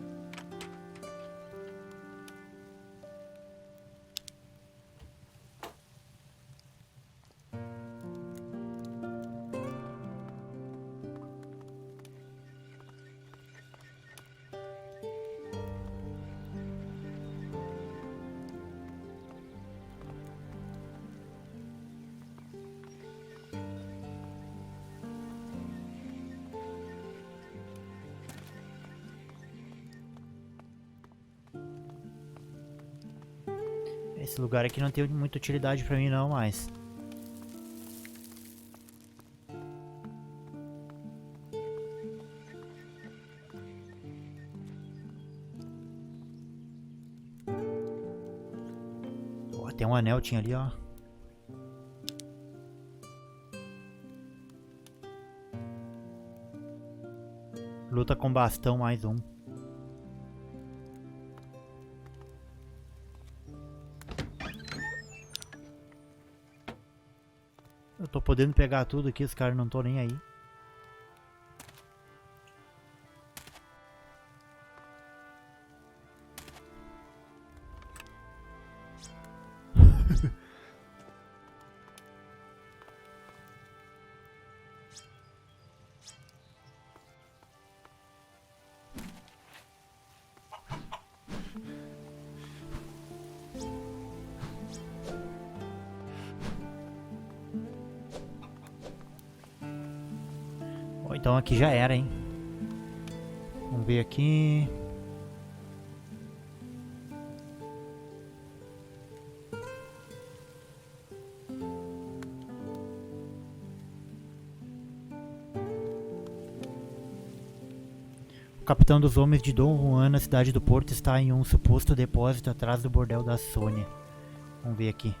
Esse lugar aqui não tem muita utilidade pra mim não, mas... Ó, tem um anel, tinha ali, ó. Luta com bastão, mais um. Eu tô podendo pegar tudo aqui, os caras não estão nem aí. Então aqui já era, hein? Vamos ver aqui. O capitão dos homens de Dom Juan na cidade do Porto está em um suposto depósito atrás do bordel da Sônia. Vamos ver aqui.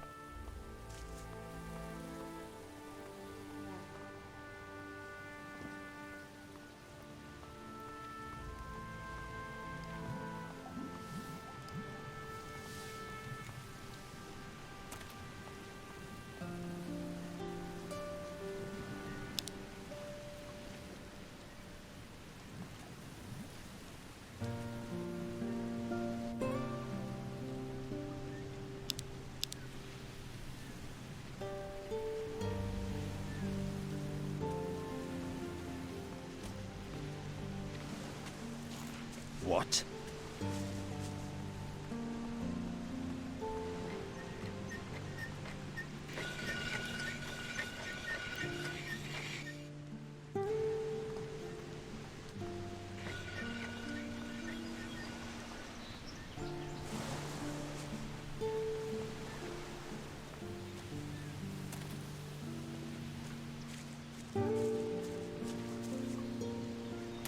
What?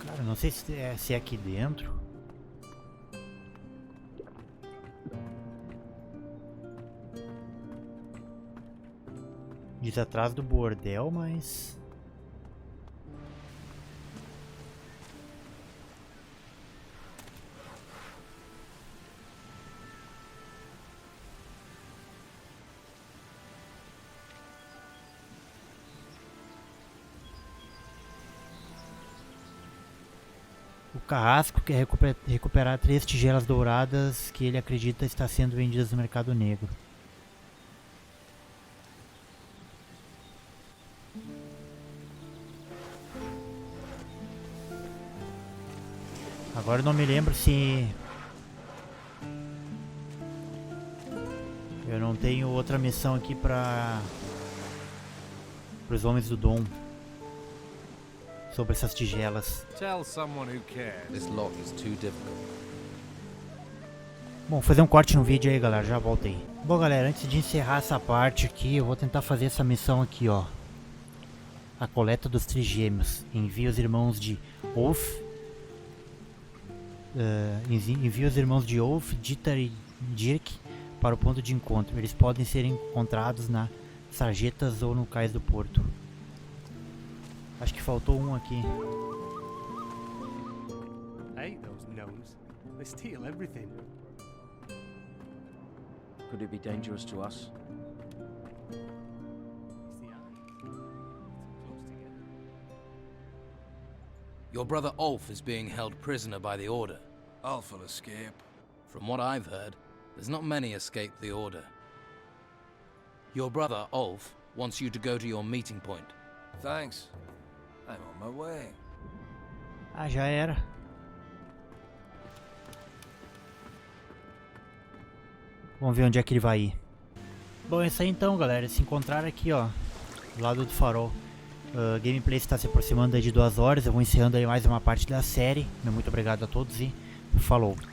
Cara, não sei se é aqui dentro. Diz atrás do bordel, mas... O carrasco quer recuperar 3 tigelas douradas que ele acredita estar sendo vendidas no mercado negro. Agora eu não me lembro se... Eu não tenho outra missão aqui para os homens do Dom. Sobre essas tigelas. Tell someone who cares. This lock is too difficult. Bom, vou fazer um corte no vídeo aí, galera, já voltei. Bom, galera, antes de encerrar essa parte aqui, eu vou tentar fazer essa missão aqui, ó. A coleta dos trigêmeos. Envia os irmãos de Wolf. Envia os irmãos de Wolf, Dieter e Dirk para o ponto de encontro. Eles podem ser encontrados na Sarjetas ou no Cais do Porto. Acho que faltou um aqui. Hey, those gnomes. They steal everything. Could it be dangerous to us? Your brother Ulf is being held prisoner by the Order. Ulf will escape. From what I've heard, there's not many escape the Order. Your brother Ulf wants you to go to your meeting point. Thanks. I'm on my way. Ah, já era. Vamos ver onde é que ele vai ir. Bom, é isso aí então, galera. Se encontrar aqui, ó, do lado do farol. Gameplay está se aproximando aí de 2 horas. Eu vou encerrando aí mais uma parte da série. Muito obrigado a todos e falou.